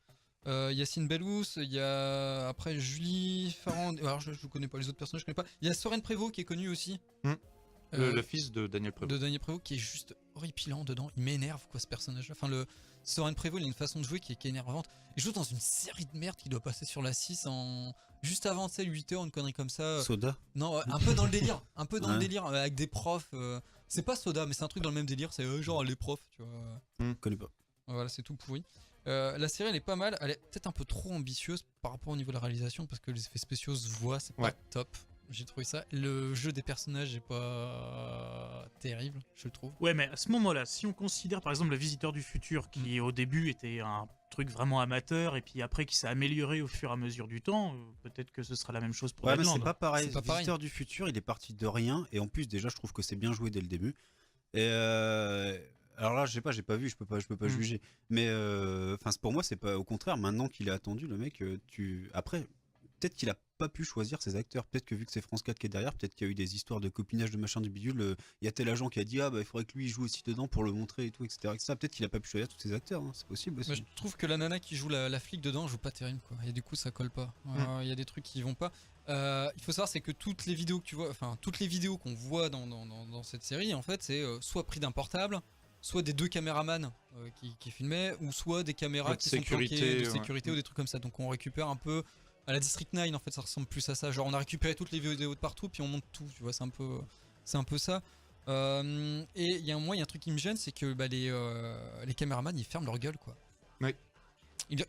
Yacine Bellous, il y a après Julie Farand. Alors je connais pas les autres personnages, je connais pas. Il y a Soren Prévost qui est connu aussi. Le fils de Daniel Prévost. De Daniel Prévost qui est juste horripilant dedans. Il m'énerve quoi ce personnage-là. Enfin le Soren Prévost, il a une façon de jouer qui est énervante. Il joue dans une série de merde qui doit passer sur la 6 en juste avant, tu sais, 8h, une connerie comme ça. Soda. Non, un peu dans le délire. Un peu dans le Ouais. délire avec des profs. C'est pas Soda, mais c'est un truc dans le même délire. C'est genre les profs, tu vois. Je connais pas. Voilà, c'est tout pourri. La série, elle est pas mal. Elle est peut-être un peu trop ambitieuse par rapport au niveau de la réalisation parce que les effets spéciaux se voient, c'est pas Ouais. top. J'ai trouvé ça. Le jeu des personnages est pas terrible, je trouve. Ouais, mais à ce moment-là, si on considère par exemple le Visiteur du Futur, qui au début était un truc vraiment amateur, et puis après qui s'est amélioré au fur et à mesure du temps, peut-être que ce sera la même chose pour Ouais, mais Deadland. c'est pas pareil. C'est pas pareil. Visiteur du futur, il est parti de rien. Et en plus, déjà, je trouve que c'est bien joué dès le début. Et alors là, je sais pas, j'ai pas vu, je peux pas juger. Mais enfin, pour moi, c'est pas. Au contraire, maintenant qu'il est attendu, le mec, après, peut-être qu'il a pas pu choisir ses acteurs. Peut-être que vu que c'est France 4 qui est derrière, peut-être qu'il y a eu des histoires de copinage de machin du bidule. Il y a tel agent qui a dit ah bah il faudrait que lui il joue aussi dedans pour le montrer et tout, etc. Peut-être qu'il a pas pu choisir tous ses acteurs. Hein. C'est possible aussi. Moi, je trouve que la nana qui joue la flic dedans joue pas terrible quoi. Et du coup ça colle pas. Il y a des trucs qui vont pas. Il faut savoir c'est que toutes les vidéos que tu vois, enfin toutes les vidéos qu'on voit dans cette série en fait c'est soit pris d'un portable, soit des deux caméramans qui filmaient, ou soit des caméras Ouais, de qui sont sécurité, planquées de ouais. sécurité ou des trucs comme ça. Donc on récupère un peu à la District 9 en fait, ça ressemble plus à ça. Genre on a récupéré toutes les vidéos de partout puis on monte tout. Tu vois c'est un peu ça. Et il y a un truc qui me gêne, c'est que les caméramans ils ferment leur gueule quoi. Oui.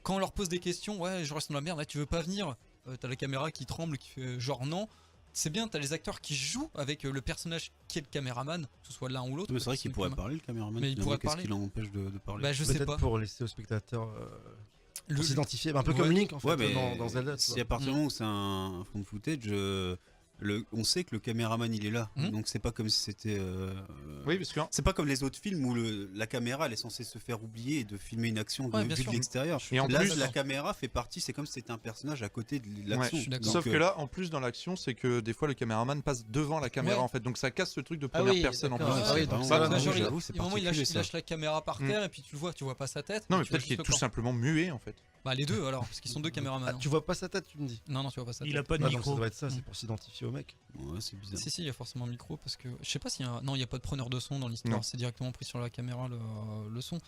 Quand on leur pose des questions, ouais je reste dans la merde, là tu veux pas venir, t'as la caméra qui tremble, qui fait genre non. C'est bien, t'as les acteurs qui jouent avec le personnage qui est le caméraman, que ce soit l'un ou l'autre. Mais c'est vrai qu'il pourrait pas. parler le caméraman. Mais il finalement. pourrait Qu'est-ce parler. qui l'empêche de parler Bah je sais Peut-être pas. pour laisser aux spectateurs Le- pour s'identifier, un peu Ouais. comme Link en fait Ouais, mais dans Zelda. tu si vois. à partir du moment où c'est un fond de footage, on sait que le caméraman il est là. Mhm. Donc c'est pas comme si c'était. Oui, parce que C'est pas comme les autres films où la caméra elle est censée se faire oublier et de filmer une action Ouais, bien vue de sûr. l'extérieur. Et en Là, plus, la caméra fait partie, c'est comme si c'était un personnage à côté de l'action. je suis d'accord. Donc, sauf que là, en plus dans l'action, c'est que des fois le caméraman passe devant la caméra Ouais. en fait, donc ça casse ce truc de Ah première oui, personne en plus. d'accord. Ah oui, c'est donc vraiment- ça, bah, non, genre, j'avoue, c'est il y a un moment, il particulier, lâche, ça. la caméra par terre et puis tu vois pas sa tête. Non, mais tu vois peut-être qu'il est juste tout le corps. simplement muet en fait. Bah les deux alors, parce qu'ils sont deux caméramans. Ah, tu vois pas sa tête, tu me dis. Non, tu vois pas sa Il tête. a pas de Ah, donc ça micro. doit être ça, Mm. c'est pour s'identifier au mec. Ouais, c'est bizarre. Si, il y a forcément un micro parce que je sais pas s'il y a. Non, il n'y a pas de preneur de son dans l'histoire, Non. c'est directement pris sur la caméra le son.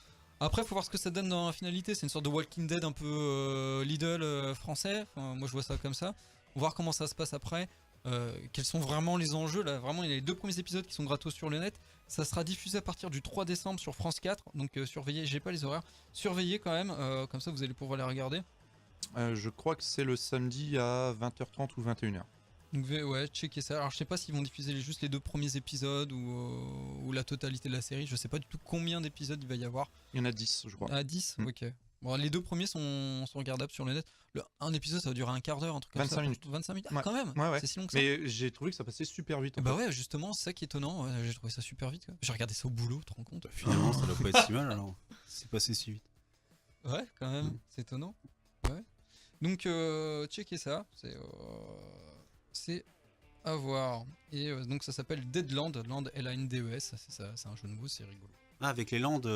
Après, faut voir ce que ça donne dans la finalité. C'est une sorte de Walking Dead un peu Lidl français. Enfin, moi, je vois ça comme ça. On va voir comment ça se passe après. Quels sont vraiment les enjeux là. Vraiment, il y a les 2 premiers épisodes qui sont gratos sur le net. Ça sera diffusé à partir du 3 décembre sur France 4. Donc, surveillez, j'ai pas les horaires. Surveillez quand même, comme ça vous allez pouvoir les regarder. Je crois que c'est le samedi à 20h30 ou 21h. Donc ouais, checkez ça. Alors je sais pas s'ils vont diffuser juste les 2 premiers épisodes ou la totalité de la série. Je sais pas du tout combien d'épisodes il va y avoir. Il y en a 10, je crois. À 10 Mm. Ok. Bon, les 2 premiers sont regardables sur le net. Un épisode ça va durer un quart d'heure, un truc comme 25 ça. minutes. 25 minutes. Ah, Ouais. quand même. Ouais. C'est si long que ça. Mais j'ai trouvé que ça passait super vite. En Bah fait. ouais, justement, c'est ça qui est étonnant. Ouais, j'ai trouvé ça super vite. Quoi. J'ai regardé ça au boulot, tu te rends compte? Finalement, ça doit pas être si mal alors. C'est passé si vite. Ouais, quand même. Mm. C'est étonnant. Ouais. Donc, checkez ça. C'est à voir. Et donc, ça s'appelle Deadland. Land, L-A-N-D-E-S. C'est un jeu de mots, c'est rigolo. Ah, avec les Landes,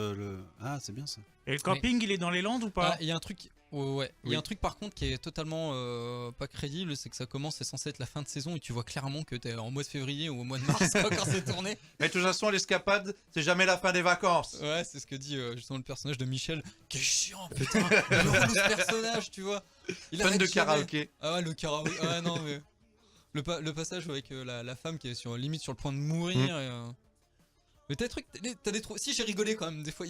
ah, c'est bien ça. Et le camping, il est dans les Landes ou pas Ah, il y a un truc. Ouais. Il y Oui. a un truc par contre qui est totalement pas crédible, c'est que ça commence, c'est censé être la fin de saison et tu vois clairement que t'es en mois de février ou au mois de mars quand c'est tourné. Mais de toute façon, l'escapade, c'est jamais la fin des vacances. Ouais, c'est ce que dit justement le personnage de Michel. Qui est chiant, putain. Le relou, ce personnage, tu vois. Il Fan arrête de jamais. karaoké. Ah ouais, le karaoké. Ah non, mais. Le passage avec la femme qui est limite sur le point de mourir. Mais t'as des trucs. T'as des trucs. Si, j'ai rigolé quand même, des fois.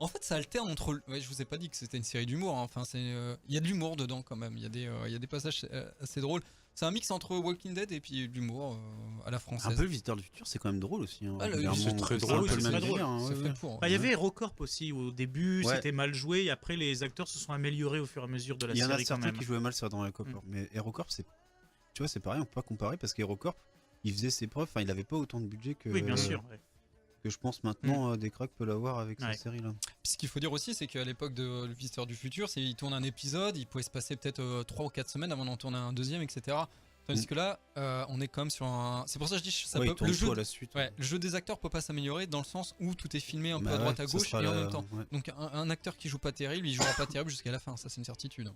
En fait, ça alterne entre. Ouais, je vous ai pas dit que c'était une série d'humour. Hein. Enfin, il y a de l'humour dedans quand même. Il y a des passages assez drôles. C'est un mix entre Walking Dead et puis de l'humour à la française. Un peu le Visiteur du futur, c'est quand même drôle aussi. Hein, Ah, le- régulièrement. c'est très C'est drôle, un peu le c'est même très délire. hein, C'est ouais, fait ouais. pour. Bah, il y avait HeroCorp aussi, au début Ouais. c'était mal joué, et après les acteurs se sont améliorés au fur et à mesure de la Il y en a série quand certains même. qui jouaient mal sur dans HeroCorp, mais HeroCorp, c'est, tu vois, c'est pareil, on peut pas comparer parce qu'HeroCorp, il faisait ses preuves, enfin, il avait pas autant de budget que, Oui, bien sûr. ouais. que je pense maintenant des cracks peut l'avoir avec Ouais. cette série-là. Ce qu'il faut dire aussi, c'est qu'à l'époque de Le Visiteur du Futur, il tourne un épisode, il pouvait se passer peut-être 3 ou 4 semaines avant d'en tourner un deuxième, etc. Tandis que là, on est quand même sur un. C'est pour ça que je dis, ça Ouais, peut... il tourne le, jeu... tout à la suite. ouais, le jeu des acteurs peut pas s'améliorer dans le sens où tout est filmé un peu Bah à droite ouais, à ça gauche et sera en la- même temps. ouais. Donc un acteur qui joue pas terrible, il jouera pas terrible jusqu'à la fin, ça c'est une certitude.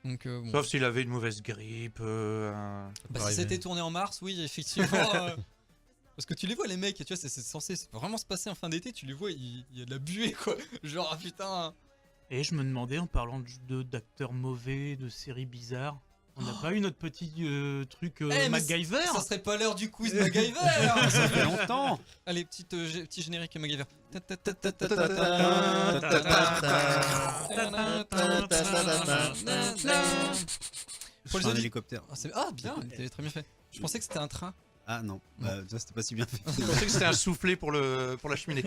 Donc bon. Sauf s'il avait une mauvaise grippe. Bah, si c'était tourné en mars, oui, effectivement. Parce que tu les vois, les mecs, tu vois, c'est censé vraiment se passer en fin d'été, tu les vois, il y a de la buée, quoi. Genre, ah putain. Et je me demandais, en parlant d'acteurs mauvais, de séries bizarres, on n'a pas eu notre petit truc Eh, mais MacGyver Ça serait pas l'heure du quiz MacGyver. Ça fait longtemps. Allez, petit générique MacGyver. Je suis un hélicoptère. Ah, bien, il était très bien fait. Je pensais que c'était un train. Ah non, bah, ça c'était pas si bien fait. Je pensais que c'était un soufflet pour la cheminée.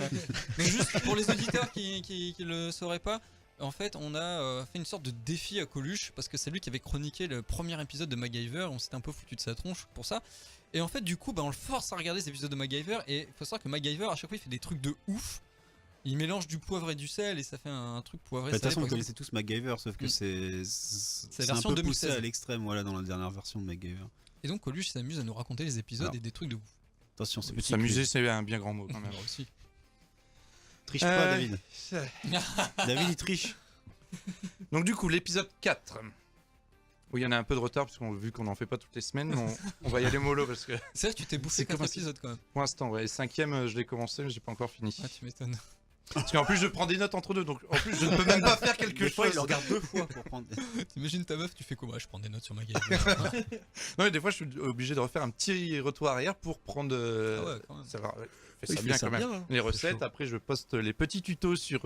Mais juste pour les auditeurs qui le sauraient pas, en fait, on a fait une sorte de défi à Coluche parce que c'est lui qui avait chroniqué le premier épisode de MacGyver. On s'était un peu foutu de sa tronche pour ça. Et en fait, du coup, on le force à regarder ces épisodes de MacGyver. Et il faut savoir que MacGyver, à chaque fois, il fait des trucs de ouf. Il mélange du poivre et du sel et ça fait un truc poivré. De toute façon, salé, vous par connaissez tous MacGyver, sauf que Mm. c'est la un version peu 2016. poussé à l'extrême, voilà, dans la dernière version de MacGyver. exemple. Et donc, Coluche s'amuse à nous raconter les épisodes Alors. et des trucs de ouf. Attention, c'est petit. S'amuser, c'est un bien grand mot quand même. Alors aussi. Triche pas, David. Ça- David, il triche. Donc du coup, l'épisode 4. Oui, il y en a un peu de retard, parce qu'on vu qu'on n'en fait pas toutes les semaines, on va y aller mollo, parce que C'est vrai que tu t'es bouffé C'est 4 comme épisodes quand même. pour l'instant, ouais, 5ème, je l'ai commencé, mais j'ai pas encore fini. Ah, tu m'étonnes. Parce qu'en plus, je prends des notes entre deux, donc en plus, je ne peux même pas faire quelque Des fois, il chose. le regarde 2 fois pour prendre. T'imagines ta meuf, tu fais quoi? Je prends des notes sur MacGyver. Non, mais des fois, je suis obligé de refaire un petit retour arrière pour prendre. Ah ouais, quand même. Ça va, ouais, je fais Oui, ça il bien fait ça quand même. bien, hein. Les recettes, chaud. après, je poste les petits tutos sur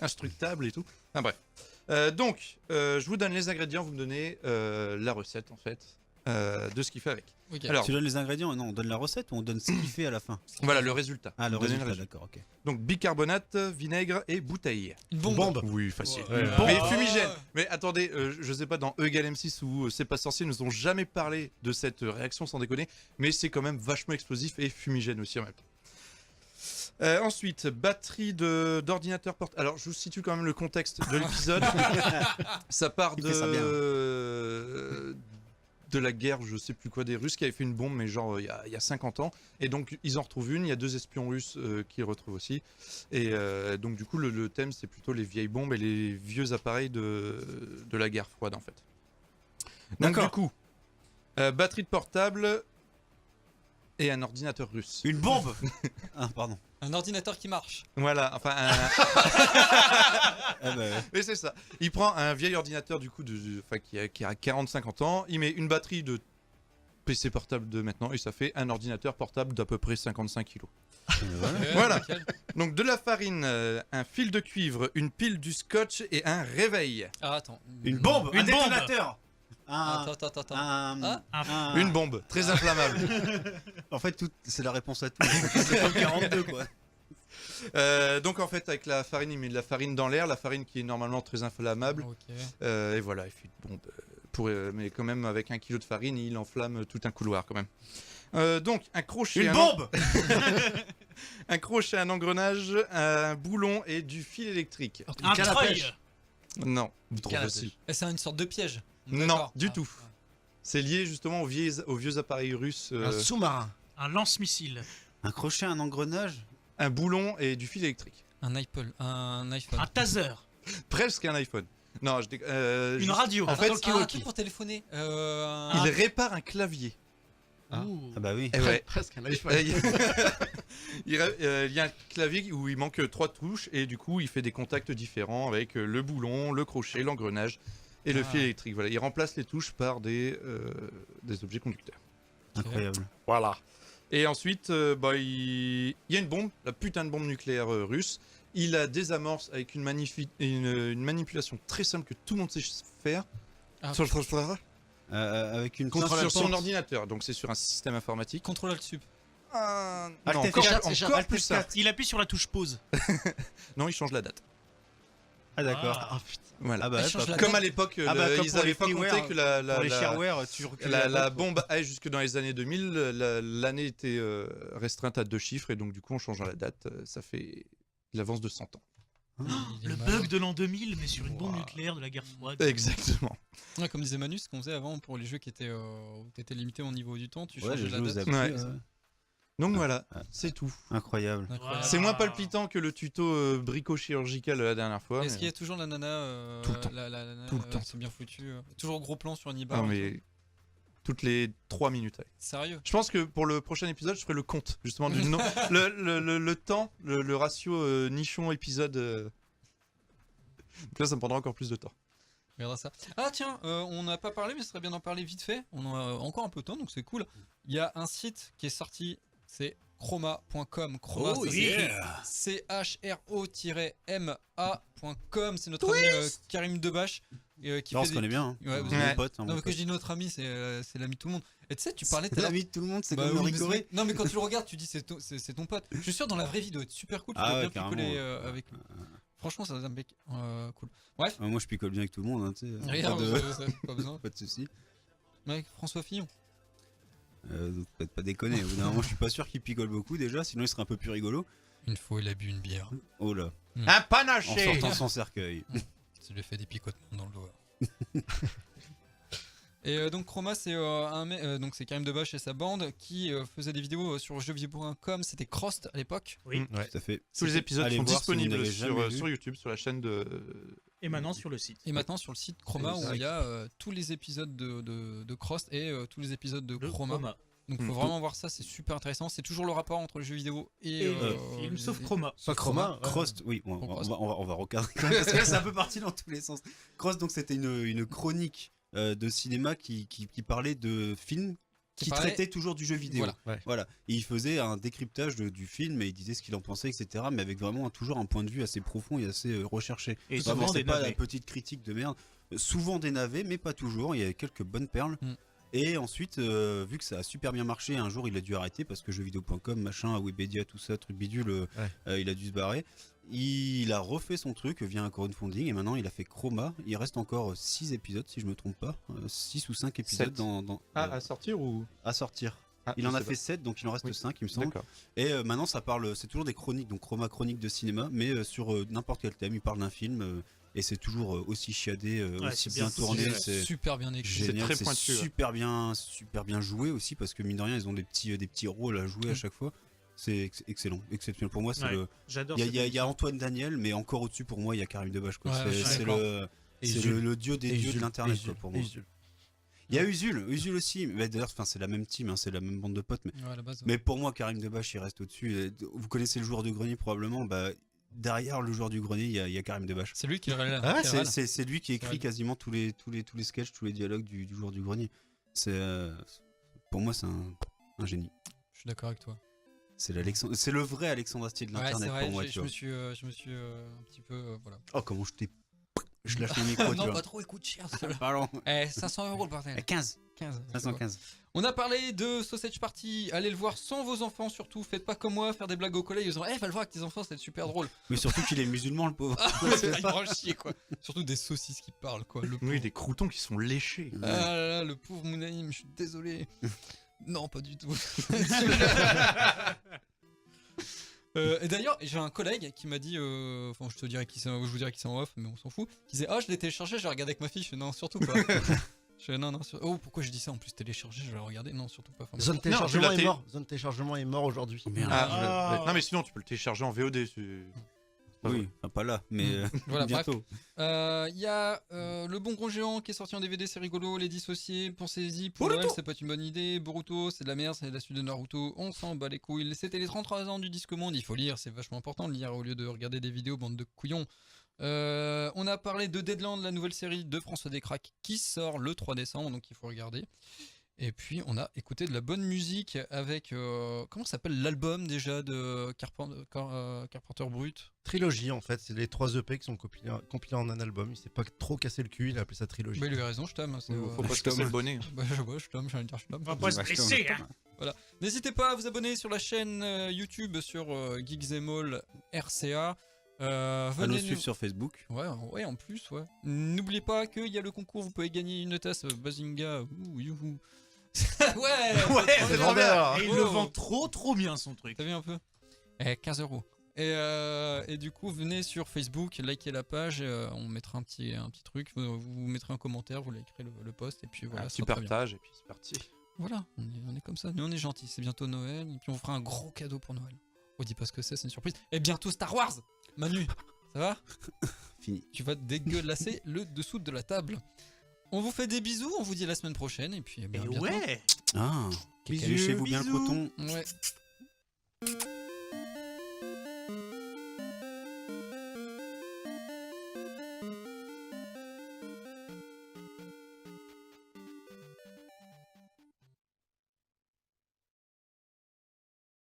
Instructable et tout. Enfin bref. Donc, je vous donne les ingrédients, vous me donnez la recette en fait de ce qu'il fait avec. Ok. Alors, Tu donnes les ingrédients, non, on donne la recette ou on donne ce qu'il fait à la fin? voilà le résultat. Ah, le Vous donnez résultat, d'accord, ok. Donc, bicarbonate, vinaigre et bouteille. Une bombe. Oui, facile. Ouais. Mais Ah. fumigène. Mais attendez, je sais pas, dans Egal M6 ou C'est pas sorcier, nous ont jamais parlé de cette réaction sans déconner, mais c'est quand même vachement explosif et fumigène aussi en même temps. Ensuite, batterie d'ordinateur portable. Alors, je vous situe quand même le contexte de l'épisode. Ça part Il fait ça bien. de la guerre, je sais plus quoi, des Russes qui avaient fait une bombe, mais genre il y a 50 ans. Et donc, ils en retrouvent une. Il y a 2 espions russes qui le retrouvent aussi. Et donc, du coup, le thème, c'est plutôt les vieilles bombes et les vieux appareils de la guerre froide, en fait. Donc, D'accord. du coup, batterie de portable et un ordinateur russe. Une bombe. Ah, pardon. Un ordinateur qui marche. Voilà, enfin, Ah bah, ouais. mais c'est ça. Il prend un vieil ordinateur du coup enfin, qui a 40-50 ans, il met une batterie de PC portable de maintenant et ça fait un ordinateur portable d'à peu près 55 kilos. Voilà. Voilà. Nickel. Donc de la farine, un fil de cuivre, une pile du scotch et un réveil. Ah, attends. Une bombe. Une Un bombe. détonateur. Attends. Un- Ah. Une bombe très inflammable. En fait, c'est la réponse à tout. C'est comme 42, quoi. Donc en fait avec la farine, il met de la farine dans l'air, la farine qui est normalement très inflammable. Ok. Et voilà, il fait une bombe. Mais quand même avec 1 kilo de farine, il enflamme tout un couloir quand même. Donc un crochet. Une bombe. Un crochet, un engrenage, un boulon et du fil électrique. Un canne à treuil. pêche. Non, trop canne à facile. Et c'est une sorte de piège. Non, D'accord. du Ah, tout. ah. C'est lié justement aux vieux appareils russes. Un sous-marin. Un lance-missile. Un crochet, un engrenage. Un boulon et du fil électrique. Un iPhone. Un iPhone. Un taser. Presque un iPhone. Non, Une radio. En fait, un truc pour téléphoner. il répare un clavier. Ouh. Ah bah oui. Eh ouais. Presque un iPhone. Il y a un clavier où il manque 3 touches et du coup il fait des contacts différents avec le boulon, le crochet, l'engrenage et le Ah. fil électrique. Voilà, il remplace les touches par des objets conducteurs. Incroyable. Voilà. Et ensuite, il y a une bombe, la putain de bombe nucléaire russe. Il la désamorce avec une manipulation très simple que tout le monde sait faire. Ah. Avec une Sur pince. son ordinateur, donc c'est sur un système informatique. Contrôle Alt Sup. Non, Alt encore, F4, encore Alt plus F4. simple. Il appuie sur la touche pause. Non, il change la date. Ah d'accord. Ah. Voilà. Ah bah, Il change la Comme date. à l'époque, Ah bah, comme ils pour les n'avaient pas freeware, compté que la, pour les shareware, tu recules la date. bombe aille jusque dans les années 2000. L'année était restreinte à 2 chiffres et donc du coup, en changeant la date, ça fait l'avance de 100 ans. Il est Le malin. bug de l'an 2000, mais sur une bombe Ouah. nucléaire de la guerre froide. Exactement. Ouais, comme disait Manu, ce qu'on faisait avant pour les jeux qui étaient où t'étais limité au niveau du temps, tu Ouais, changeais j'ai la joué aux date. applis, Ouais. ouais. Donc voilà, Ah. c'est tout. Incroyable. Incroyable. C'est moins palpitant que le tuto brico-chirurgical la dernière fois. Est-ce mais- qu'il y a toujours la nana Tout le temps. la nana, Tout le temps. c'est bien foutu. Toujours gros plan sur Hannibal. Ah, mais toutes les 3 minutes. Ouais. Sérieux. Je pense que pour le prochain épisode, je ferai le compte justement du nom, le temps, le ratio nichon épisode. Donc là, ça me prendra encore plus de temps. On regardera ça. Ah tiens, on n'a pas parlé, mais ce serait bien d'en parler vite fait. On a encore un peu de temps, donc c'est cool. Il y a un site qui est sorti, c'est chroma.com. Chroma, Oh ça yeah. CHRO-MA.com. C'est notre ami Karim Debache qui Non, on fait se des... connaît bien. Ouais, vous C'est avez- mon pote. Non, mais quand je dis notre ami, c'est l'ami de tout le monde. Et tu sais, tu parlais tout à C'est l'heure. l'ami de tout le monde, c'est Bah comme oui, Henri mais Coré. c'est- non mais quand tu le regardes tu dis c'est ton pote. Je suis sûr dans la vraie vie il doit être super cool, tu Ah dois ouais, bien picoler carrément. avec lui. Franchement c'est un mec cool. Bref, Moi, je picole bien avec tout le monde. Hein, tu sais. regarde, Pas de- pas besoin. pas de soucis. Mec, François Fillon. Peut-être pas déconner. Au bout d'un moment, je suis pas sûr qu'il picole beaucoup déjà, sinon il serait un peu plus rigolo. Une fois il a bu une bière, Oh là. Un En panaché. sortant son cercueil. ça lui a fait des picotements dans le doigt. Et donc Chroma c'est donc c'est Karim Debache et sa bande qui faisait des vidéos sur jeuxvideo.com, c'était Crossed à l'époque. Oui. Ouais. Tout à fait. Tous les épisodes Allez sont voir si vous disponibles n'avez jamais vu. sur YouTube, sur la chaîne de. Et maintenant sur le site. Et maintenant sur le site Chroma où Exact. il y a tous les épisodes de Crossed et tous les épisodes de Le Chroma. Chroma. Donc faut vraiment voir ça, c'est super intéressant. C'est toujours le rapport entre le jeu vidéo et, Et le film, sauf Chroma. Pas Chroma. ouais. Crossed, oui, Crossed. on va recadrer quand même, parce que là, c'est un peu parti dans tous les sens. Crossed, donc c'était une chronique de cinéma qui parlait de films qui parlait- traitait toujours du jeu vidéo. Voilà. Voilà. Et il faisait un décryptage du film et il disait ce qu'il en pensait, etc. Mais avec vraiment toujours un point de vue assez profond et assez recherché. Et Vraiment, souvent c'est des pas la navets. petite critique de merde. Souvent des navets, mais pas toujours. Il y a quelques bonnes perles. Mm. Et ensuite, vu que ça a super bien marché, un jour il a dû arrêter parce que jeuxvideo.com, machin, Webedia, tout ça, truc bidule, il a dû se barrer. Il a refait son truc via un crowdfunding et maintenant il a fait Chroma. Il reste encore 6 épisodes si je me trompe pas. 6 ou 5 épisodes Sept. à sortir ou. sortir. Ah, Il je en a sais fait 7 donc il en reste Oui. 5 il me semble. D'accord. Et maintenant ça parle, c'est toujours des chroniques, donc Chroma chronique de cinéma, mais sur n'importe quel thème. Il parle d'un film et c'est toujours aussi chiadé, Ouais, aussi c'est bien bien tourné. foutu, C'est super bien écrit. C'est génial, très c'est pointu, ouais. super bien joué aussi parce que mine de rien ils ont des petits rôles à jouer à chaque fois. C'est excellent, exceptionnel pour moi. C'est Ouais, le, J'adore il y a- cette il y, a émission. Antoine Daniel, mais encore au-dessus pour moi il y a Karim Debache. Quoi. Ouais, C'est- je suis c'est d'accord. le, Et c'est Usul. le dieu des Et dieux de Usul. l'internet Et quoi, Usul. pour moi. Et Usul. Il y a Usul aussi. Mais d'ailleurs, c'est la même team, hein, c'est la même bande de potes. Ouais, à la base. Mais pour moi, Karim Debache, il reste au-dessus. Vous connaissez le joueur de grenier probablement. Bah, derrière le joueur du grenier, il y a Karim Debache. C'est lui qui le réalise. Ah, C'est lui qui écrit vrai. quasiment tous les sketchs, tous les dialogues du joueur du grenier. Pour moi, c'est un génie. Je suis d'accord avec toi. C'est le vrai Alexandre Astier de Ouais, l'internet c'est vrai, pour moi. je Tu me vois. suis un petit peu voilà. Oh, comment je lâche le micro, tu non, vois. pas trop, écoute cher. celle-là. Pardon. 500 € le bordel. 15. 15. 515. On a parlé de Sausage Party. Allez le voir sans vos enfants surtout. Faites pas comme moi, faire des blagues au collège en disant va le voir avec tes enfants, c'est super drôle. Mais surtout qu'il est musulman, le pauvre. Il prend chier quoi. Surtout des saucisses qui parlent quoi. Le pauvre. Oui, des croutons qui sont léchés. Ah là là, le pauvre Mounaïm, je suis désolé. Non, pas du tout. Et d'ailleurs, j'ai un collègue qui m'a dit, enfin, je vous dirai qui c'est en off, mais on s'en fout. Qui disait, je l'ai téléchargé, j'ai regardé avec ma fille. Je fais, non, surtout pas. Je fais, non, oh, pourquoi je dis ça en plus téléchargé, je vais le regarder. Non, surtout pas. Enfin, Zone Non, téléchargement tu l'as est mort. Zone téléchargement est mort aujourd'hui. Merde. Non, mais sinon, tu peux le télécharger en VOD. Oui, enfin, pas là, mais Voilà, bref. bientôt. Il y a Le Bon Gros Géant qui est sorti en DVD, c'est rigolo. Les Dissociés, pensez-y. Pour Noël, c'est pas une bonne idée. Boruto, c'est de la merde, c'est la suite de Naruto. On s'en bat les couilles. C'était les 33 ans du Disque Monde. Il faut lire, c'est vachement important de lire au lieu de regarder des vidéos, bande de couillons. On a parlé de Deadland, la nouvelle série de François Descraques qui sort le 3 décembre, donc il faut regarder. Et puis on a écouté de la bonne musique avec comment s'appelle l'album déjà de Carpenter Brut. Trilogie en fait, c'est les 3 EP qui sont compilés en un album. Il s'est pas trop cassé le cul, il a appelé ça trilogie. Bah, il a raison, je t'aime. Faut pas se casser le bonnet. Bah, je t'aime, j'ai envie de dire je t'aime. On va pas se blesser, hein. N'hésitez pas à vous abonner sur la chaîne YouTube sur Geeks and All RCA. À nous Venez suivre sur Facebook. Ouais, en plus, ouais. N'oubliez pas qu'il y a le concours, vous pouvez gagner une tasse Bazinga. Ouh, youhou. ouais, c'est vendeur. Et il le vend trop bien son truc. T'as vu un peu 15 €. Et du coup, venez sur Facebook, likez la page, on mettra un petit truc, vous mettrez un commentaire, vous likerez le post, et puis voilà. Un ça petit sera très bien. partage et puis c'est parti. Voilà, on est comme ça. Nous, on est gentils. C'est bientôt Noël, et puis on vous fera un gros cadeau pour Noël. On dit pas ce que c'est une surprise. Et bientôt Star Wars. Manu, ça va? Fini. Tu vas dégueulasser le dessous de la table. On vous fait des bisous, on vous dit à la semaine prochaine, et puis à Et bientôt. ouais. Ah, Bisous, caléchez-vous bien le bisous. coton. Ouais.